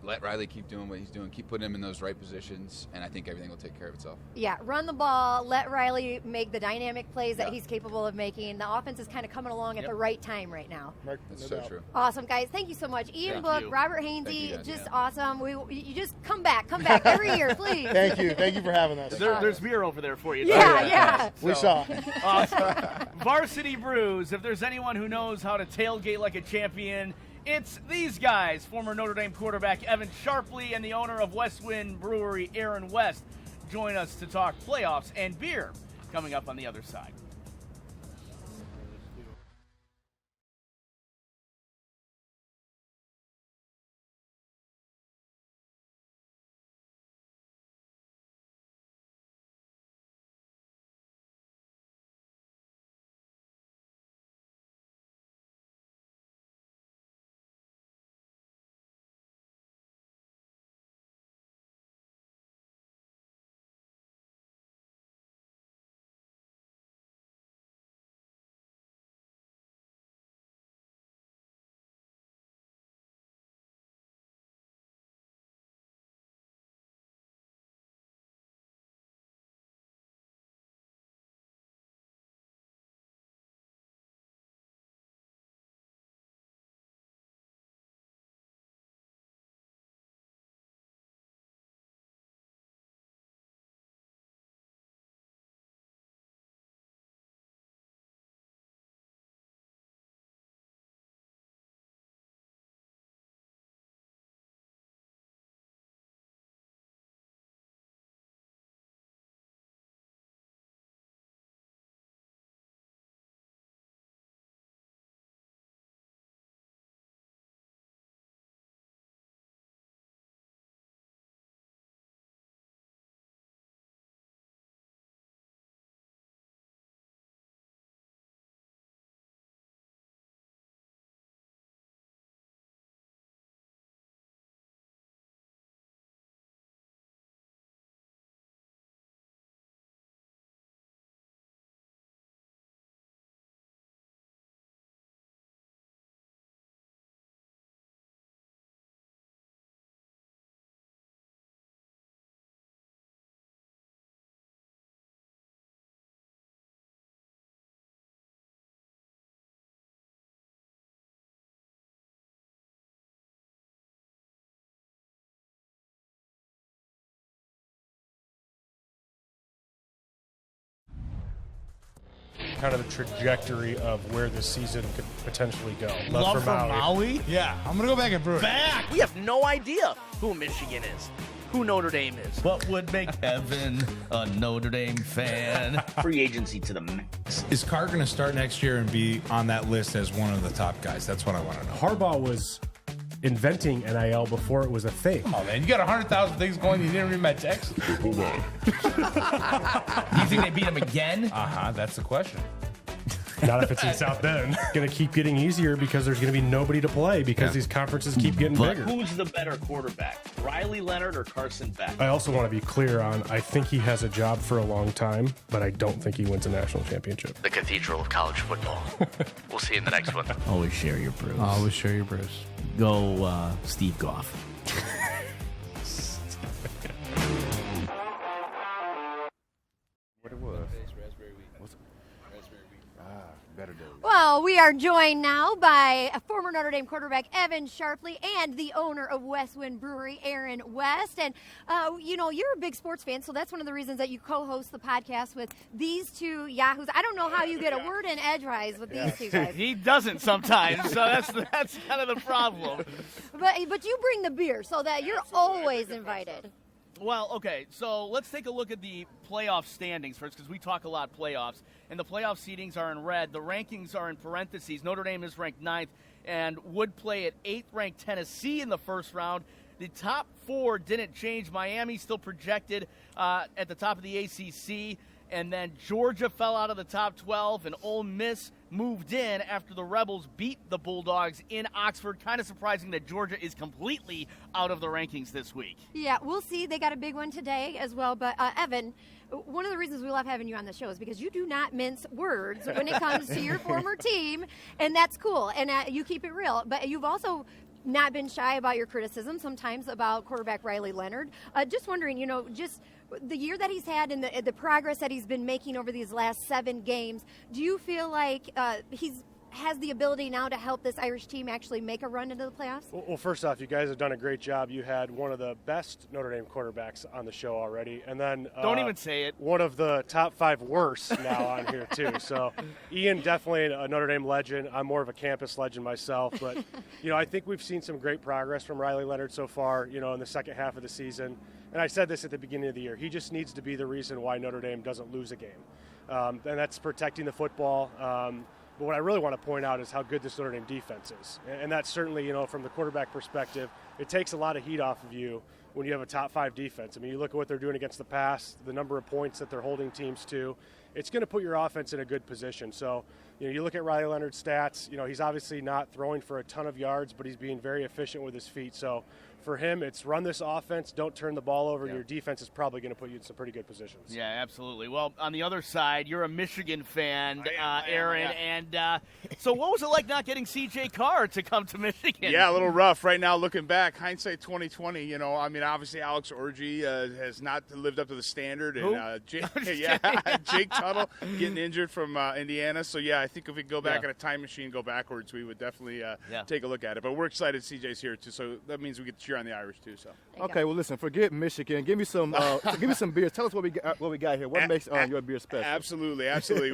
let Riley keep doing what he's doing, keep putting him in those right positions, and I think everything will take care of itself. Yeah, run the ball, let Riley make the dynamic plays that he's capable of making. The offense is kind of coming along at the right time right now. That's so true. Awesome, guys. Thank you so much. Ian Book, Robert Hainsey, guys, just awesome. You just come back every year, please. Thank you for having us. There's beer over there for you. Yeah. We saw. Awesome. Varsity Brews, if there's anyone who knows how to tailgate like a champion, it's these guys. Former Notre Dame quarterback Evan Sharpley and the owner of Westwind Brewery, Aaron West, join us to talk playoffs and beer coming up on the other side. Kind of the trajectory of where this season could potentially go. Love for Maui? Yeah, I'm going to go back and brew it. Back! We have no idea who Michigan is, who Notre Dame is. What would make Evan a Notre Dame fan? Free agency to the max. Is Carr going to start next year and be on that list as one of the top guys? That's what I want to know. Harbaugh was inventing NIL before it was a thing. Come on, man. You got 100,000 things going. You didn't read my text? Hold on. Do you think they beat him again? Uh-huh. That's the question. Not if it's in South Bend. It's going to keep getting easier because there's going to be nobody to play because these conferences keep getting bigger. Who's the better quarterback, Riley Leonard or Carson Beck? I also want to be clear on, I think he has a job for a long time, but I don't think he wins a national championship. The cathedral of college football. We'll see you in the next one. Always share your brews. Always share your brews. Go Steve Goff. What it was? Better days. Well, we are joined now by a former Notre Dame quarterback, Evan Sharpley, and the owner of Westwind Brewery, Aaron West. And, you're a big sports fan, so that's one of the reasons that you co-host the podcast with these two yahoos. I don't know how you get a word in edgewise with these two guys. He doesn't sometimes, so that's kind of the problem. But you bring the beer, so that you're always invited. Well, okay, so let's take a look at the playoff standings first, because we talk a lot playoffs. And the playoff seedings are in red. The rankings are in parentheses. Notre Dame is ranked 9th and would play at 8th-ranked Tennessee in the first round. The top 4 didn't change. Miami still projected at the top of the ACC. And then Georgia fell out of the top 12, and Ole Miss moved in after the Rebels beat the Bulldogs in Oxford. Kind of surprising that Georgia is completely out of the rankings this week. Yeah, we'll see. They got a big one today as well. But, Evan, one of the reasons we love having you on the show is because you do not mince words when it comes to your former team, and that's cool. And you keep it real. But you've also not been shy about your criticism sometimes about quarterback Riley Leonard. Just wondering, just the year that he's had and the progress that he's been making over these last 7 games, do you feel like he's has the ability now to help this Irish team actually make a run into the playoffs? Well, first off, you guys have done a great job. You had one of the best Notre Dame quarterbacks on the show already, and then don't even say it. One of the top 5 worst now on here too. So, Ian, definitely a Notre Dame legend. I'm more of a campus legend myself, but I think we've seen some great progress from Riley Leonard so far. In the second half of the season, and I said this at the beginning of the year. He just needs to be the reason why Notre Dame doesn't lose a game, and that's protecting the football. But what I really want to point out is how good this Notre Dame defense is. And that's certainly, from the quarterback perspective, it takes a lot of heat off of you when you have a top 5 defense. I mean, you look at what they're doing against the pass, the number of points that they're holding teams to. It's going to put your offense in a good position. So, you look at Riley Leonard's stats, he's obviously not throwing for a ton of yards, but he's being very efficient with his feet. So, for him, it's run this offense, don't turn the ball over. Your defense is probably going to put you in some pretty good positions. Yeah, absolutely. Well, on the other side, you're a Michigan fan, Aaron, and so what was it like not getting C.J. Carr to come to Michigan? Yeah, a little rough right now looking back. Hindsight 2020, obviously Alex Orji has not lived up to the standard. And Jake Tuttle getting injured from Indiana. So, yeah, I think if we could go back in a time machine, go backwards, we would definitely take a look at it. But we're excited CJ's here, too, so that means we get to cheer on the Irish too. So okay, well listen, forget Michigan. Give me some beers. Tell us what we got here. What makes your beer special? Absolutely.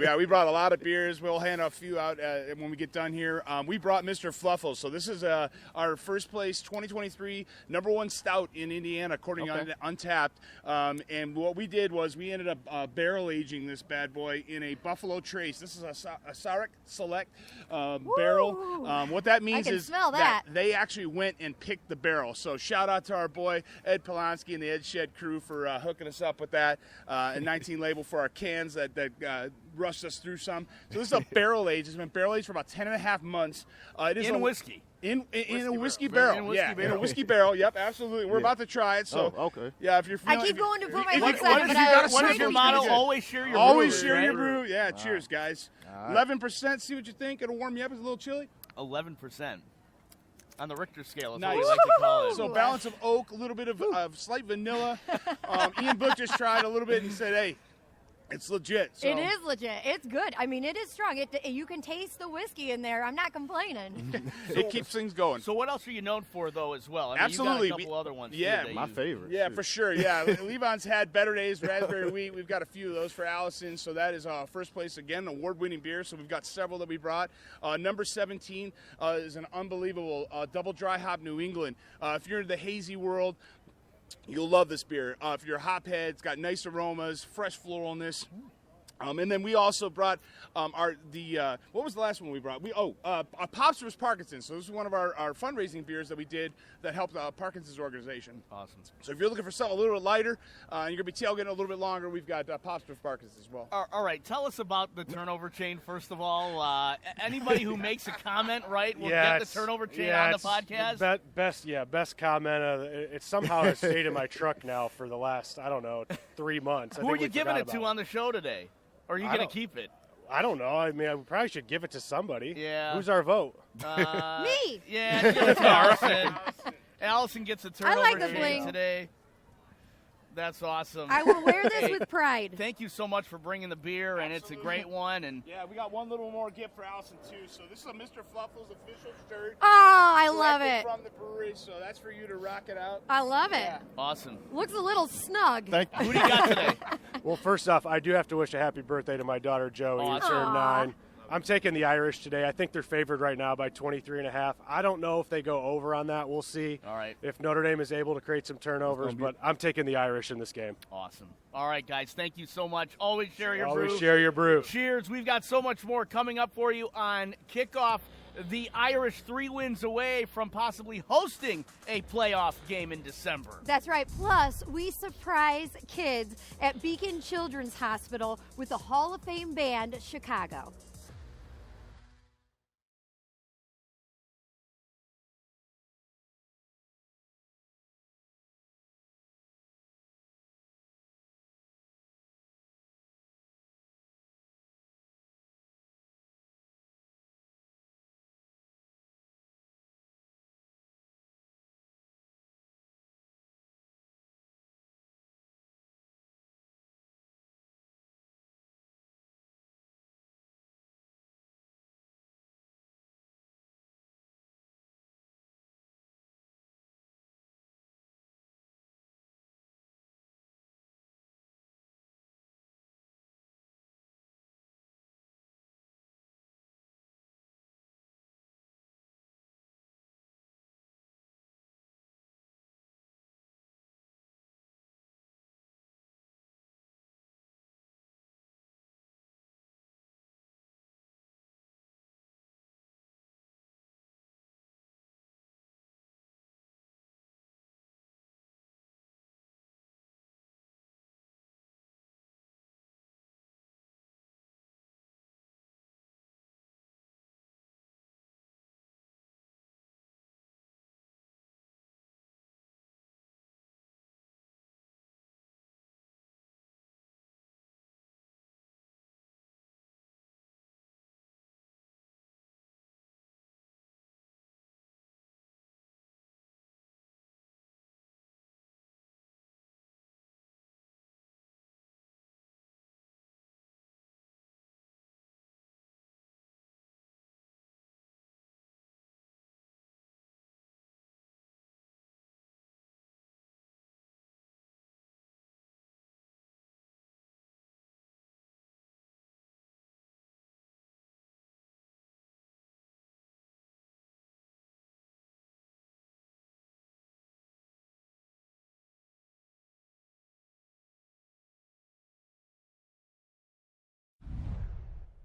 Yeah, we brought a lot of beers. We'll hand a few out when we get done here. We brought Mr. Fluffles. So this is our first place 2023 #1 stout in Indiana, according to Untapped. And what we did was we ended up barrel aging this bad boy in a Buffalo Trace. This is a Sarek Select barrel. What that means is that they actually went and picked the barrel. So shout out to our boy Ed Polanski and the Ed Shed crew for hooking us up with that and 19 label for our cans that rushed us through some. So this is a barrel age. It's been barrel aged for about 10.5 months. It is in whiskey. In a whiskey barrel. In a whiskey barrel. Yep, absolutely. We're about to try it. So okay. Yeah, if you're feeling, I keep going to put my what lips is your motto? Always share your brew. Always share your brew. Yeah, cheers, guys. 11%. See what you think. It'll warm you up. It's a little chilly. 11%. On the Richter scale, is nice. what we like to call it. So balance of oak, a little bit of slight vanilla. Ian Book just tried a little bit and said, hey, it's legit. So. It is legit. It's good. I mean, it is strong. You can taste the whiskey in there. I'm not complaining. It keeps things going. So what else are you known for, though, as well? I mean, absolutely. You got a couple other ones. Yeah, my favorite. Yeah, for sure. Yeah, Levon's had Better Days, Raspberry Wheat. We've got a few of those for Allison. So that is first place, again, award-winning beer. So we've got several that we brought. Number 17 is an unbelievable double dry hop New England. If you're in the hazy world, you'll love this beer. If you're a hophead, it's got nice aromas, fresh floralness. And then we also brought what was the last one we brought? Pops vs. Parkinson's. So this is one of our fundraising beers that we did that helped Parkinson's organization. Awesome. So if you're looking for something a little bit lighter and you're going to be tailgating a little bit longer, we've got Pops vs. Parkinson's as well. All right. Tell us about the turnover chain, first of all. Anybody who makes a comment, right, will get the turnover chain on the podcast? Best comment. It somehow has stayed in my truck now for the last, 3 months. Who are you giving it to on the show today? Or are you going to keep it? I don't know. I mean, I probably should give it to somebody. Yeah. Who's our vote? Me. Yeah, give it to Allison. Allison gets a turnover I like the chain bling today. That's awesome. I will wear this with pride. Thank you so much for bringing the beer, and it's a great one. And yeah, we got one little more gift for Allison, too. So this is a Mr. Fluffles official shirt. Oh, I love it. From the brewery, so that's for you to rock it out. I love it. Awesome. Looks a little snug. Thank you. Who do you got today? Well, first off, I do have to wish a happy birthday to my daughter, Joey, who turned 9. I'm taking the Irish today. I think they're favored right now by 23.5. I don't know if they go over on that. We'll see. All right. If Notre Dame is able to create some turnovers, but I'm taking the Irish in this game. Awesome. All right, guys. Thank you so much. Always share your brew. Always share your brew. Cheers. We've got so much more coming up for you on Kickoff. The Irish 3 wins away from possibly hosting a playoff game in December. That's right. Plus, we surprise kids at Beacon Children's Hospital with the Hall of Fame band, Chicago.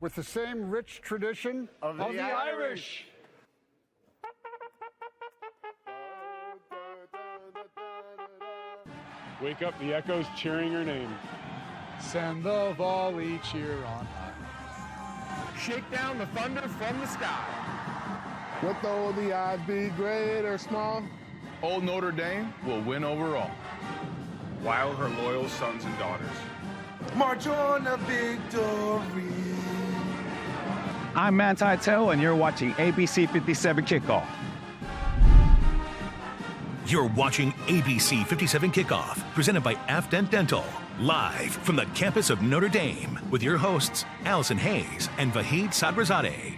with the same rich tradition of the Irish. Wake up the echoes cheering your name. Send the volley cheer on high. Shake down the thunder from the sky. What though the odds be great or small? Old Notre Dame will win overall. While her loyal sons and daughters March on to victory. I'm Matt Teitel, and you're watching ABC57 Kickoff. You're watching ABC57 Kickoff, presented by Afdent Dental, live from the campus of Notre Dame, with your hosts, Allison Hayes and Vahid Sadrazadeh.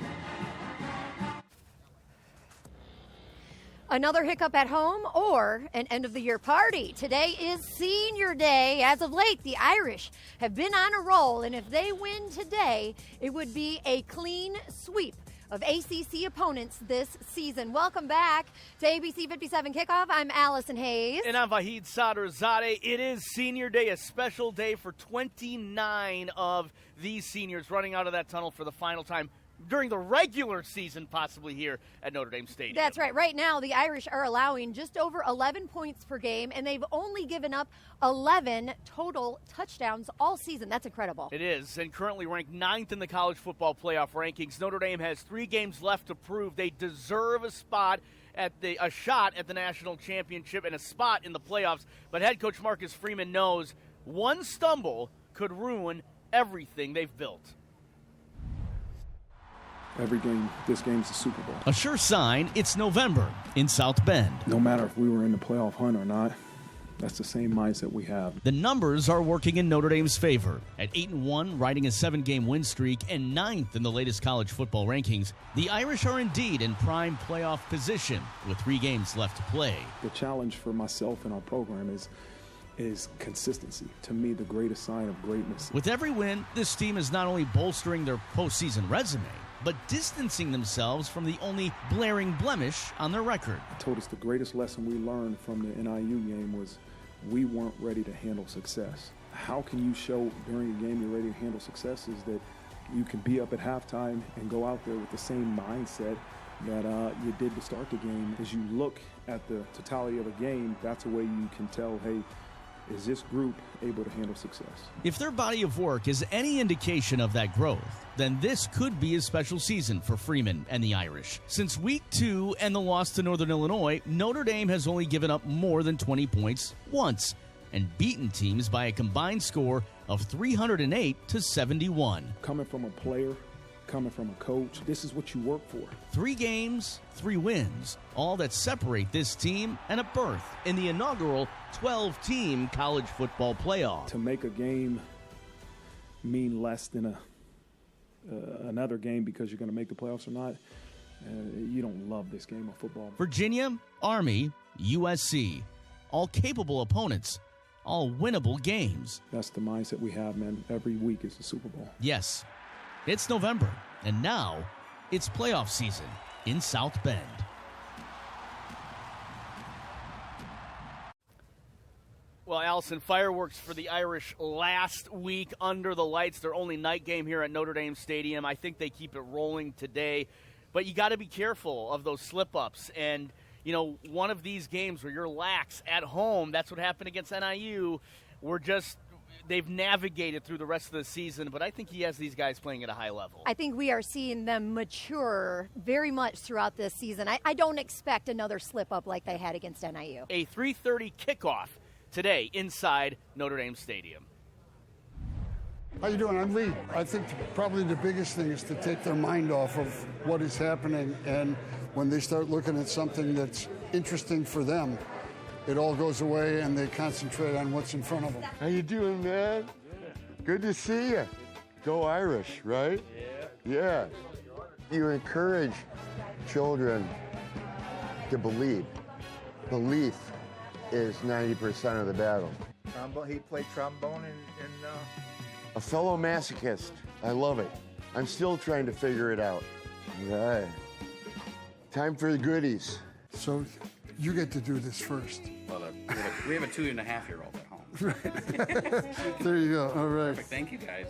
Another hiccup at home or an end-of-the-year party. Today is Senior Day. As of late, the Irish have been on a roll, and if they win today, it would be a clean sweep of ACC opponents this season. Welcome back to ABC 57 Kickoff. I'm Allison Hayes. And I'm Vahid Sadrazadeh. It is Senior Day, a special day for 29 of these seniors running out of that tunnel for the final time during the regular season, possibly here at Notre Dame Stadium. That's right. Right now, the Irish are allowing just over 11 points per game, and they've only given up 11 total touchdowns all season. That's incredible. It is, and currently ranked 9th in the college football playoff rankings. Notre Dame has 3 games left to prove they deserve a shot at the national championship and a spot in the playoffs. But head coach Marcus Freeman knows one stumble could ruin everything they've built. Every game, this game's the Super Bowl. A sure sign it's November in South Bend. No matter if we were in the playoff hunt or not, that's the same mindset we have. The numbers are working in Notre Dame's favor. At 8-1, riding a 7-game win streak and 9th in the latest college football rankings, the Irish are indeed in prime playoff position with 3 games left to play. The challenge for myself and our program is consistency. To me, the greatest sign of greatness. With every win, this team is not only bolstering their postseason resume, but distancing themselves from the only blaring blemish on their record. I told us the greatest lesson we learned from the NIU game was we weren't ready to handle success. How can you show during a game you're ready to handle success is that you can be up at halftime and go out there with the same mindset that you did to start the game. As you look at the totality of a game, that's a way you can tell, hey, is this group able to handle success? If their body of work is any indication of that growth, then this could be a special season for Freeman and the Irish. Since week 2 and the loss to Northern Illinois, Notre Dame has only given up more than 20 points once and beaten teams by a combined score of 308-71. Coming from a player, coming from a coach, this is what you work for. 3 games, 3 wins, all that separate this team and a berth in the inaugural 12-team college football playoff. To make a game mean less than another game because you're going to make the playoffs or not, you don't love this game of football. Virginia, Army, USC, all capable opponents, all winnable games. That's the mindset we have, man. Every week is the Super Bowl. Yes. It's November, and now it's playoff season in South Bend. Well, Allison, fireworks for the Irish last week under the lights. Their only night game here at Notre Dame Stadium. I think they keep it rolling today. But you got to be careful of those slip-ups. And, you know, one of these games where you're lax at home, that's what happened against NIU. They've navigated through the rest of the season, but I think he has these guys playing at a high level. I think we are seeing them mature very much throughout this season. I don't expect another slip-up like they had against NIU. A 3:30 kickoff today inside Notre Dame Stadium. How you doing? I'm Lee. I think probably the biggest thing is to take their mind off of what is happening, and when they start looking at something that's interesting for them, it all goes away and they concentrate on what's in front of them. How you doing, man? Good to see you. Go Irish, right? Yeah. You encourage children to believe. Belief is 90% of the battle. He played trombone in A fellow masochist. I love it. I'm still trying to figure it out. Right. Time for the goodies. So you get to do this first. Well, we have a 2.5-year-old at home. Right. There you go. All right. Perfect. Thank you, guys.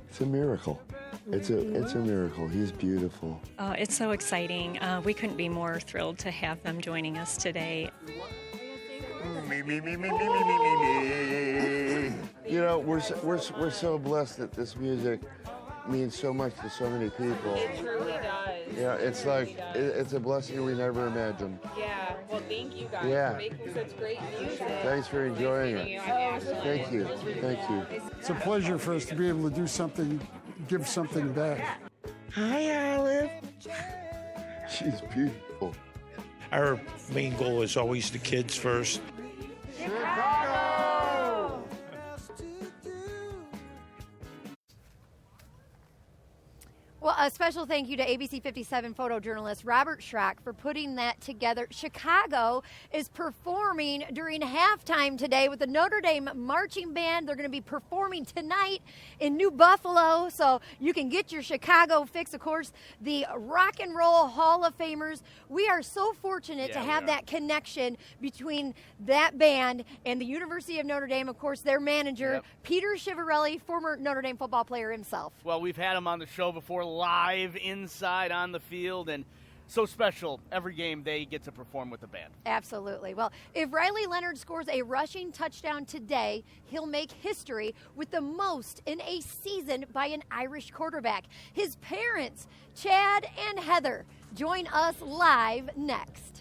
It's a miracle. It's a miracle. He's beautiful. It's so exciting. We couldn't be more thrilled to have them joining us today. You know, we're so blessed that this music means so much to so many people. It truly does. Yeah, it's like it's a blessing we never imagined. Yeah. Well, thank you guys Yeah. for making such great music. Thanks for enjoying it. Thank you. Thank you. It's a pleasure for us to be able to do something, give something back. Hi, Olive. She's beautiful. Our main goal is always the kids first. Chicago! Well, a special thank you to ABC57 photojournalist Robert Schrock for putting that together. Chicago is performing during halftime today with the Notre Dame Marching Band. They're going to be performing tonight in New Buffalo, so you can get your Chicago fix. Of course, the Rock and Roll Hall of Famers. We are so fortunate to have that connection between that band and the University of Notre Dame. Of course, their manager, Peter Chivarelli, former Notre Dame football player himself. Well, we've had him on the show before, live inside on the field, and so special every game they get to perform with the band. Absolutely. Well, if Riley Leonard scores a rushing touchdown today, he'll make history with the most in a season by an Irish quarterback. His parents, Chad and Heather, join us live next.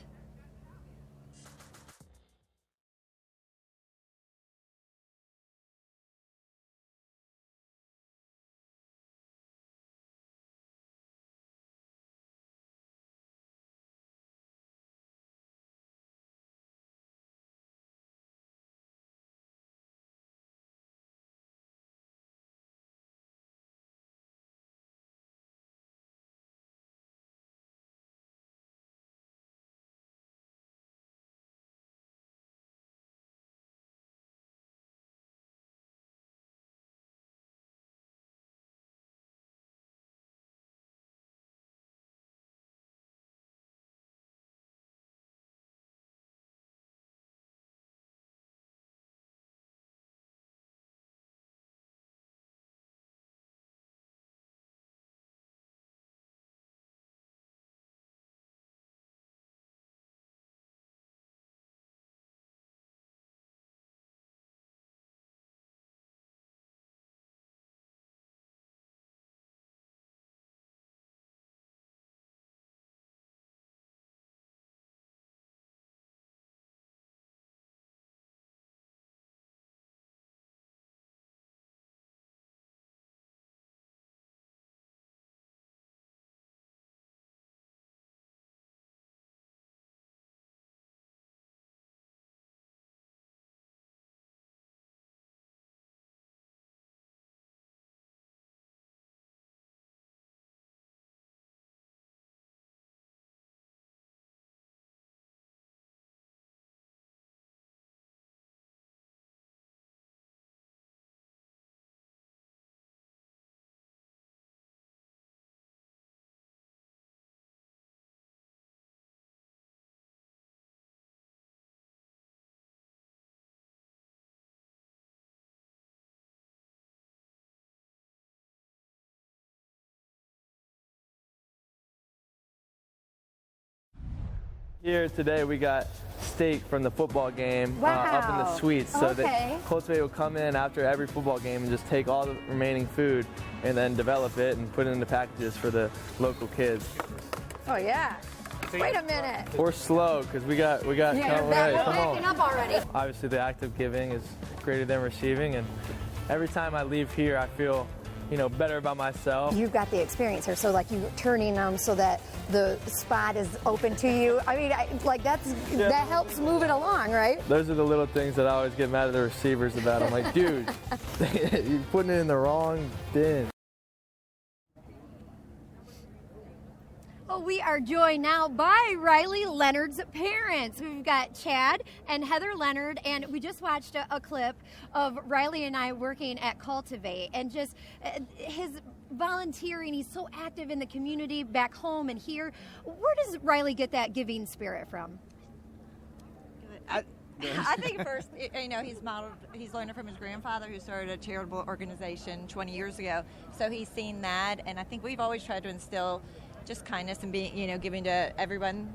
Here today we got steak from the football game up in the suites. So that Cultivate will come in after every football game and just take all the remaining food and then develop it and put it into packages for the local kids. Oh, yeah. Wait a minute. We're slow because we got we're backing up already. Obviously the act of giving is greater than receiving, and every time I leave here I feel better about myself. You've got the experience here, so like you turning them so that the spot is open to you. I mean, that helps move it along, right? Those are the little things that I always get mad at the receivers about. I'm like, dude, you're putting it in the wrong bin. Well, we are joined now by Riley Leonard's parents. We've got Chad and Heather Leonard, and we just watched a clip of Riley and I working at Cultivate, and just his volunteering. He's so active in the community back home and here. Where does Riley get that giving spirit from? I think first, he's learning from his grandfather who started a charitable organization 20 years ago. So he's seen that, and I think we've always tried to instill just kindness and being, giving to everyone,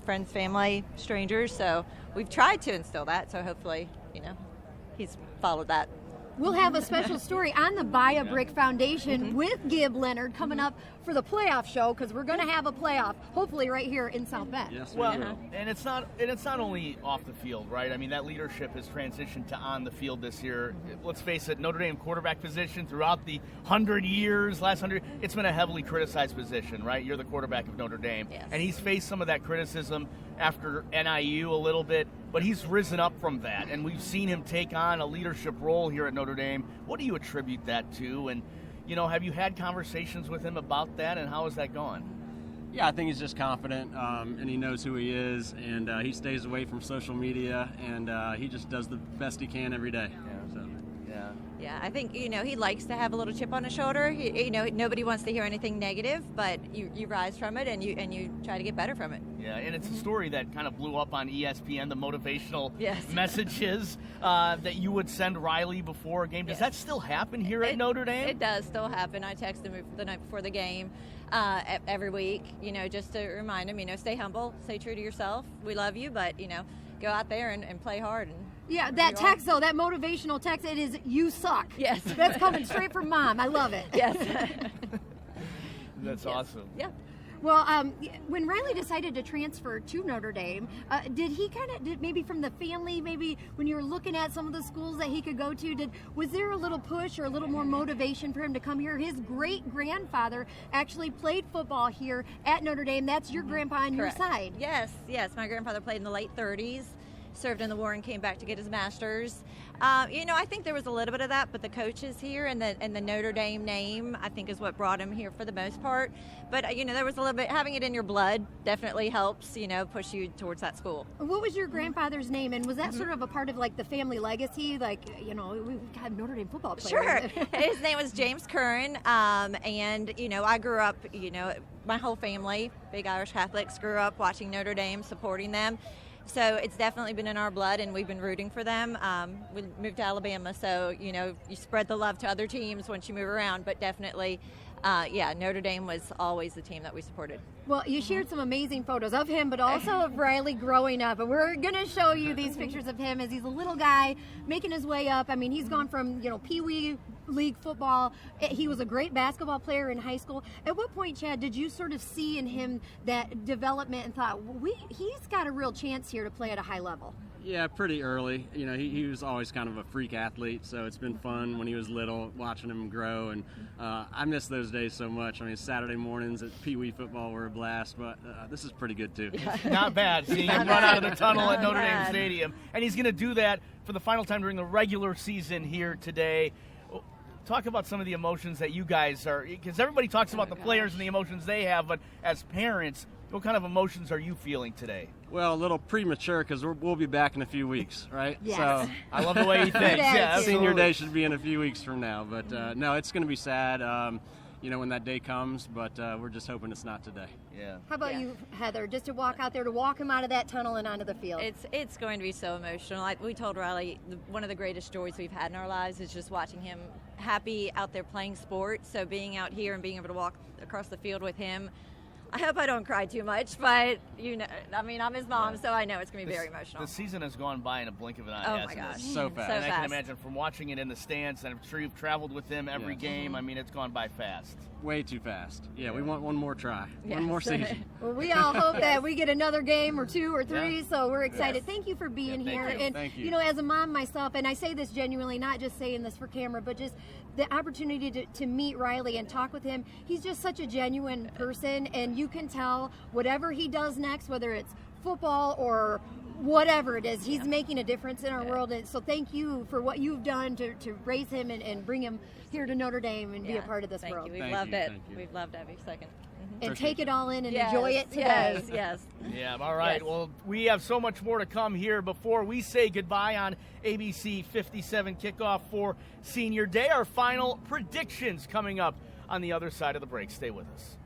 friends, family, strangers. So we've tried to instill that. So hopefully, he's followed that. We'll have a special story on the Buy a Brick Foundation with Gib Leonard coming up for the playoff show, because we're going to have a playoff, hopefully right here in South Bend. Yes, well, and it's not only off the field, right? I mean, that leadership has transitioned to on the field this year. Let's face it, Notre Dame quarterback position throughout the last 100, it's been a heavily criticized position, right? You're the quarterback of Notre Dame. Yes. And he's faced some of that criticism after NIU a little bit, but he's risen up from that, and we've seen him take on a leadership role here at Notre Dame. What do you attribute that to? And, have you had conversations with him about that, and how has that gone? Yeah, I think he's just confident, and he knows who he is, and he stays away from social media, and he just does the best he can every day. Yeah, I think, he likes to have a little chip on his shoulder. Nobody wants to hear anything negative, but you rise from it and you try to get better from it. Yeah, and it's a story that kind of blew up on ESPN, the motivational Yes. messages that you would send Riley before a game. Does that still happen here at Notre Dame? It does still happen. I text him the night before the game every week, just to remind him, stay humble, stay true to yourself. We love you, but, go out there and play hard. Yeah, that text, though, that motivational text, it is, "You suck." Yes. That's coming straight from Mom. I love it. Yes. That's awesome. Yeah. Well, when Riley decided to transfer to Notre Dame, did he maybe from the family, maybe when you were looking at some of the schools that he could go to, was there a little push or a little more motivation for him to come here? His great-grandfather actually played football here at Notre Dame. That's your grandpa on Correct. your side. Yes. My grandfather played in the late 30s. Served in the war and came back to get his master's. I think there was a little bit of that, but the coaches here and the Notre Dame name, I think, is what brought him here for the most part. But, there was a little bit, having it in your blood definitely helps, push you towards that school. What was your grandfather's name, and was that sort of a part of, the family legacy? We have Notre Dame football players. Sure. His name was James Curran, and, I grew up, my whole family, big Irish Catholics, grew up watching Notre Dame, supporting them. So it's definitely been in our blood, and we've been rooting for them. We moved to Alabama, so, you spread the love to other teams once you move around. But definitely, Notre Dame was always the team that we supported. Well, you shared some amazing photos of him, but also of Riley growing up. And we're going to show you these pictures of him as he's a little guy making his way up. I mean, he's gone from, Pee Wee League football. He was a great basketball player in high school. At what point, Chad, did you sort of see in him that development and thought, he's got a real chance here to play at a high level? Yeah, pretty early. He was always kind of a freak athlete, so it's been fun when he was little watching him grow, and I miss those days so much. I mean, Saturday mornings at Pee Wee football were a blast, but this is pretty good too. Not bad, seeing him run out of the tunnel at Notre Dame Stadium, and he's going to do that for the final time during the regular season here today. Talk about some of the emotions that you guys are, because everybody talks about the players and the emotions they have, but as parents, what kind of emotions are you feeling today? Well, a little premature because we'll be back in a few weeks, right? Yes. So I love the way he thinks. Yeah, Senior Day should be in a few weeks from now, but no, it's going to be sad, when that day comes, but we're just hoping it's not today. Yeah. How about you, Heather, just to walk out there, to walk him out of that tunnel and onto the field? It's going to be so emotional. We told Riley one of the greatest joys we've had in our lives is just watching him happy out there playing sports. So being out here and being able to walk across the field with him, I hope I don't cry too much, but I'm his mom, so I know it's going to be very emotional. The season has gone by in a blink of an eye. Oh my gosh, so fast! And I can imagine from watching it in the stands, and I'm sure you've traveled with him every game. I mean, it's gone by fast. Way too fast. Yeah, we want one more try, one more season. Well, we all hope that we get another game or 2 or 3, so we're excited. Yes. Thank you for being thank here. you. And Thank you. as a mom myself, and I say this genuinely, not just saying this for camera, but just the opportunity to meet Riley and talk with him. He's just such a genuine person, and you can tell whatever he does next, whether it's football or whatever it is, he's making a difference in our world. And so thank you for what you've done to raise him and bring him here to Notre Dame and be a part of this world. Thank you. We've loved it. We've loved every second. And take it all in and enjoy it today. Yes. Yeah, all right. Yes. Well, we have so much more to come here before we say goodbye on ABC 57 Kickoff for Senior Day. Our final predictions coming up on the other side of the break. Stay with us.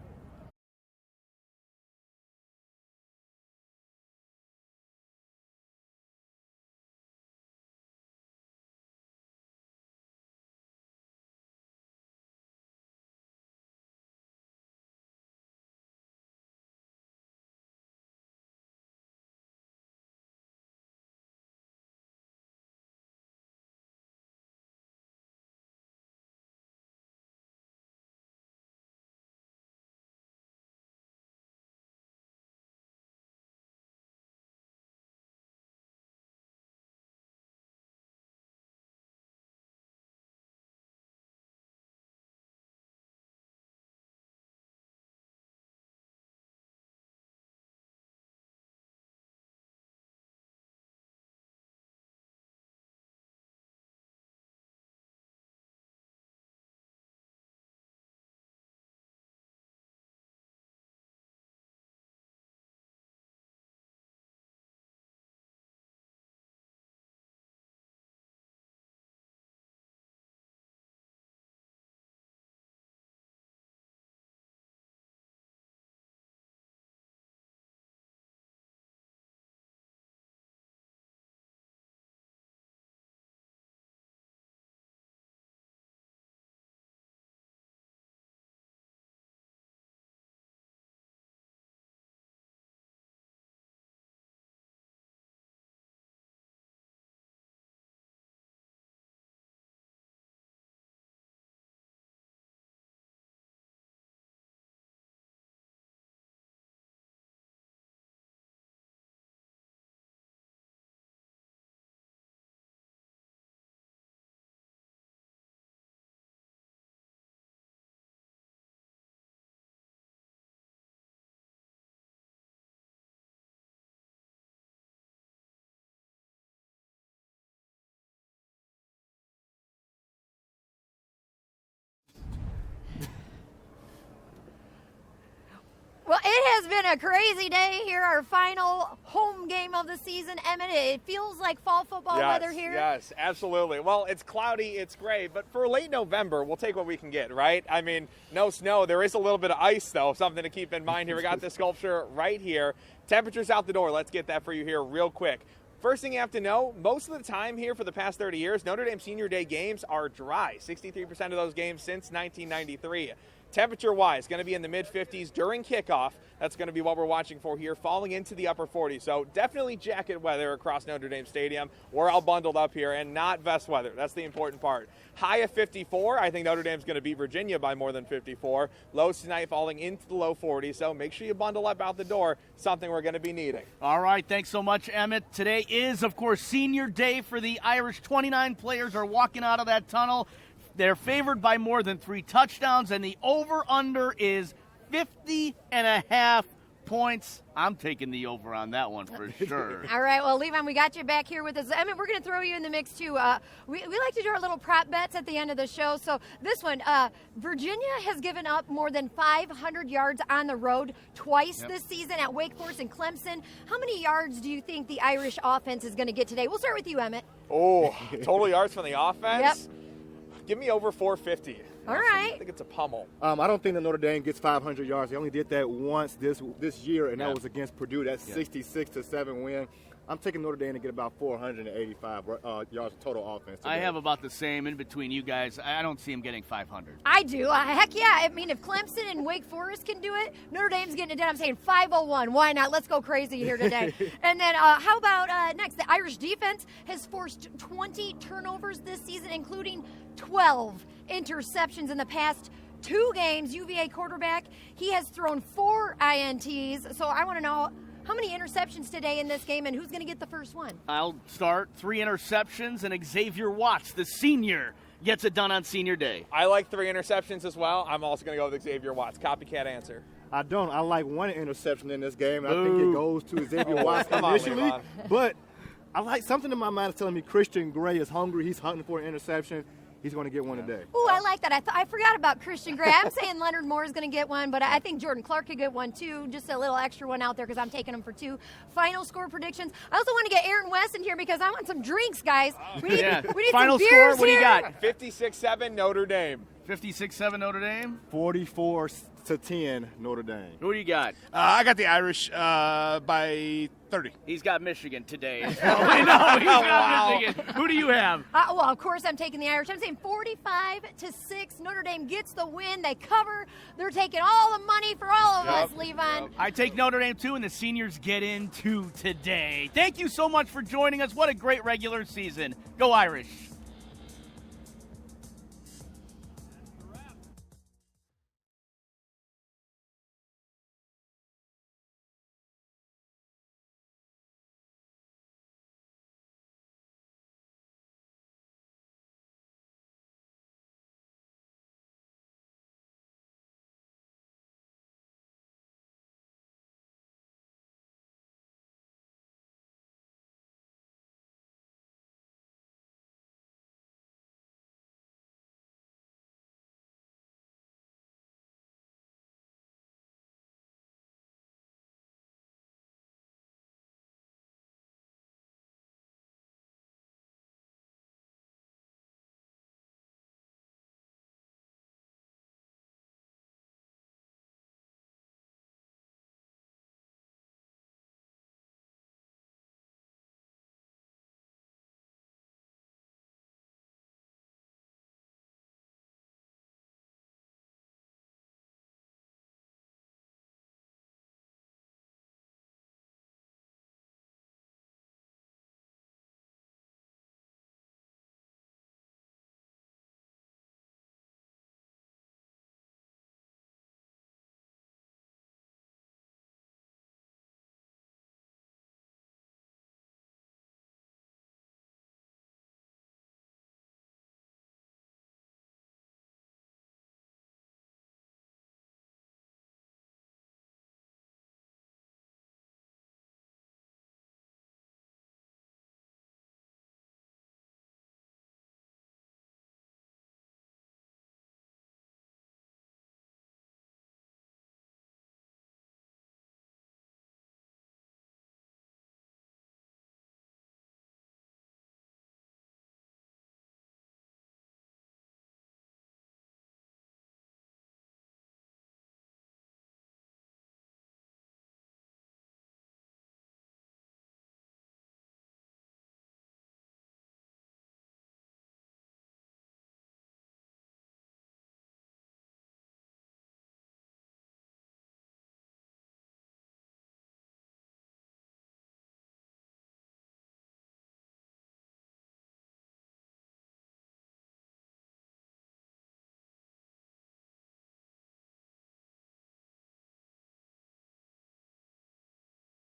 Well, it has been a crazy day here, our final home game of the season. Emmett, it feels like fall football weather here. Yes, absolutely. Well, it's cloudy, it's gray, but for late November, we'll take what we can get, right? I mean, no snow. There is a little bit of ice, though, something to keep in mind here. We got the sculpture right here. Temperatures out the door. Let's get that for you here real quick. First thing you have to know, most of the time here for the past 30 years, Notre Dame Senior Day games are dry. 63% of those games since 1993. Temperature-wise, going to be in the mid-50s during kickoff. That's going to be what we're watching for here, falling into the upper 40s. So definitely jacket weather across Notre Dame Stadium. We're all bundled up here, and not vest weather. That's the important part. High of 54. I think Notre Dame's going to beat Virginia by more than 54. Lows tonight falling into the low 40s. So make sure you bundle up out the door, something we're going to be needing. All right, thanks so much, Emmett. Today is, of course, Senior Day for the Irish. 29 players are walking out of that tunnel. They're favored by more than 3 touchdowns, and the over-under is 50.5 points. I'm taking the over on that one for sure. All right, well, Levon, we got you back here with us. Emmett, we're going to throw you in the mix, too. We like to do our little prop bets at the end of the show. So this one, Virginia has given up more than 500 yards on the road twice this season at Wake Forest and Clemson. How many yards do you think the Irish offense is going to get today? We'll start with you, Emmett. Oh, total yards from the offense? Yep. Give me over 450. All right. I think it's a pummel. I don't think that Notre Dame gets 500 yards. They only did that once this year, and that was against Purdue. That's 66-7 win. I'm taking Notre Dame to get about 485 yards of total offense today. I have about the same in between you guys. I don't see him getting 500. I do. Heck yeah. I mean, if Clemson and Wake Forest can do it, Notre Dame's getting it done. I'm saying 501. Why not? Let's go crazy here today. And then how about next? The Irish defense has forced 20 turnovers this season, including 12 interceptions in the past 2 games. UVA quarterback, he has thrown 4 INTs. So I want to know, how many interceptions today in this game, and who's going to get the first one? I'll start. 3 interceptions, and Xavier Watts, the senior, gets it done on Senior Day. I like 3 interceptions as well. I'm also going to go with Xavier Watts. Copycat answer. I don't. I like 1 interception in this game. I think it goes to Xavier Watts initially. But I like something in my mind is telling me Christian Gray is hungry. He's hunting for an interception. He's going to get one today. Ooh, I like that. I forgot about Christian Gray. I'm saying Leonard Moore is going to get one, but I think Jordan Clark could get one too. Just a little extra one out there because I'm taking him for 2. Final score predictions. I also want to get Aaron West in here because I want some drinks, guys. We need Final some score, beers what do you here. got? 56-7 Notre Dame. 56-7 Notre Dame? 44-10 Notre Dame. Who do you got? I got the Irish by 30. He's got Michigan today. He's got Michigan. Who do you have? Well, of course, I'm taking the Irish. I'm saying 45-6. Notre Dame gets the win. They cover. They're taking all the money for all of us, Levon. I take Notre Dame, too, and the seniors get in, too, today. Thank you so much for joining us. What a great regular season. Go Irish.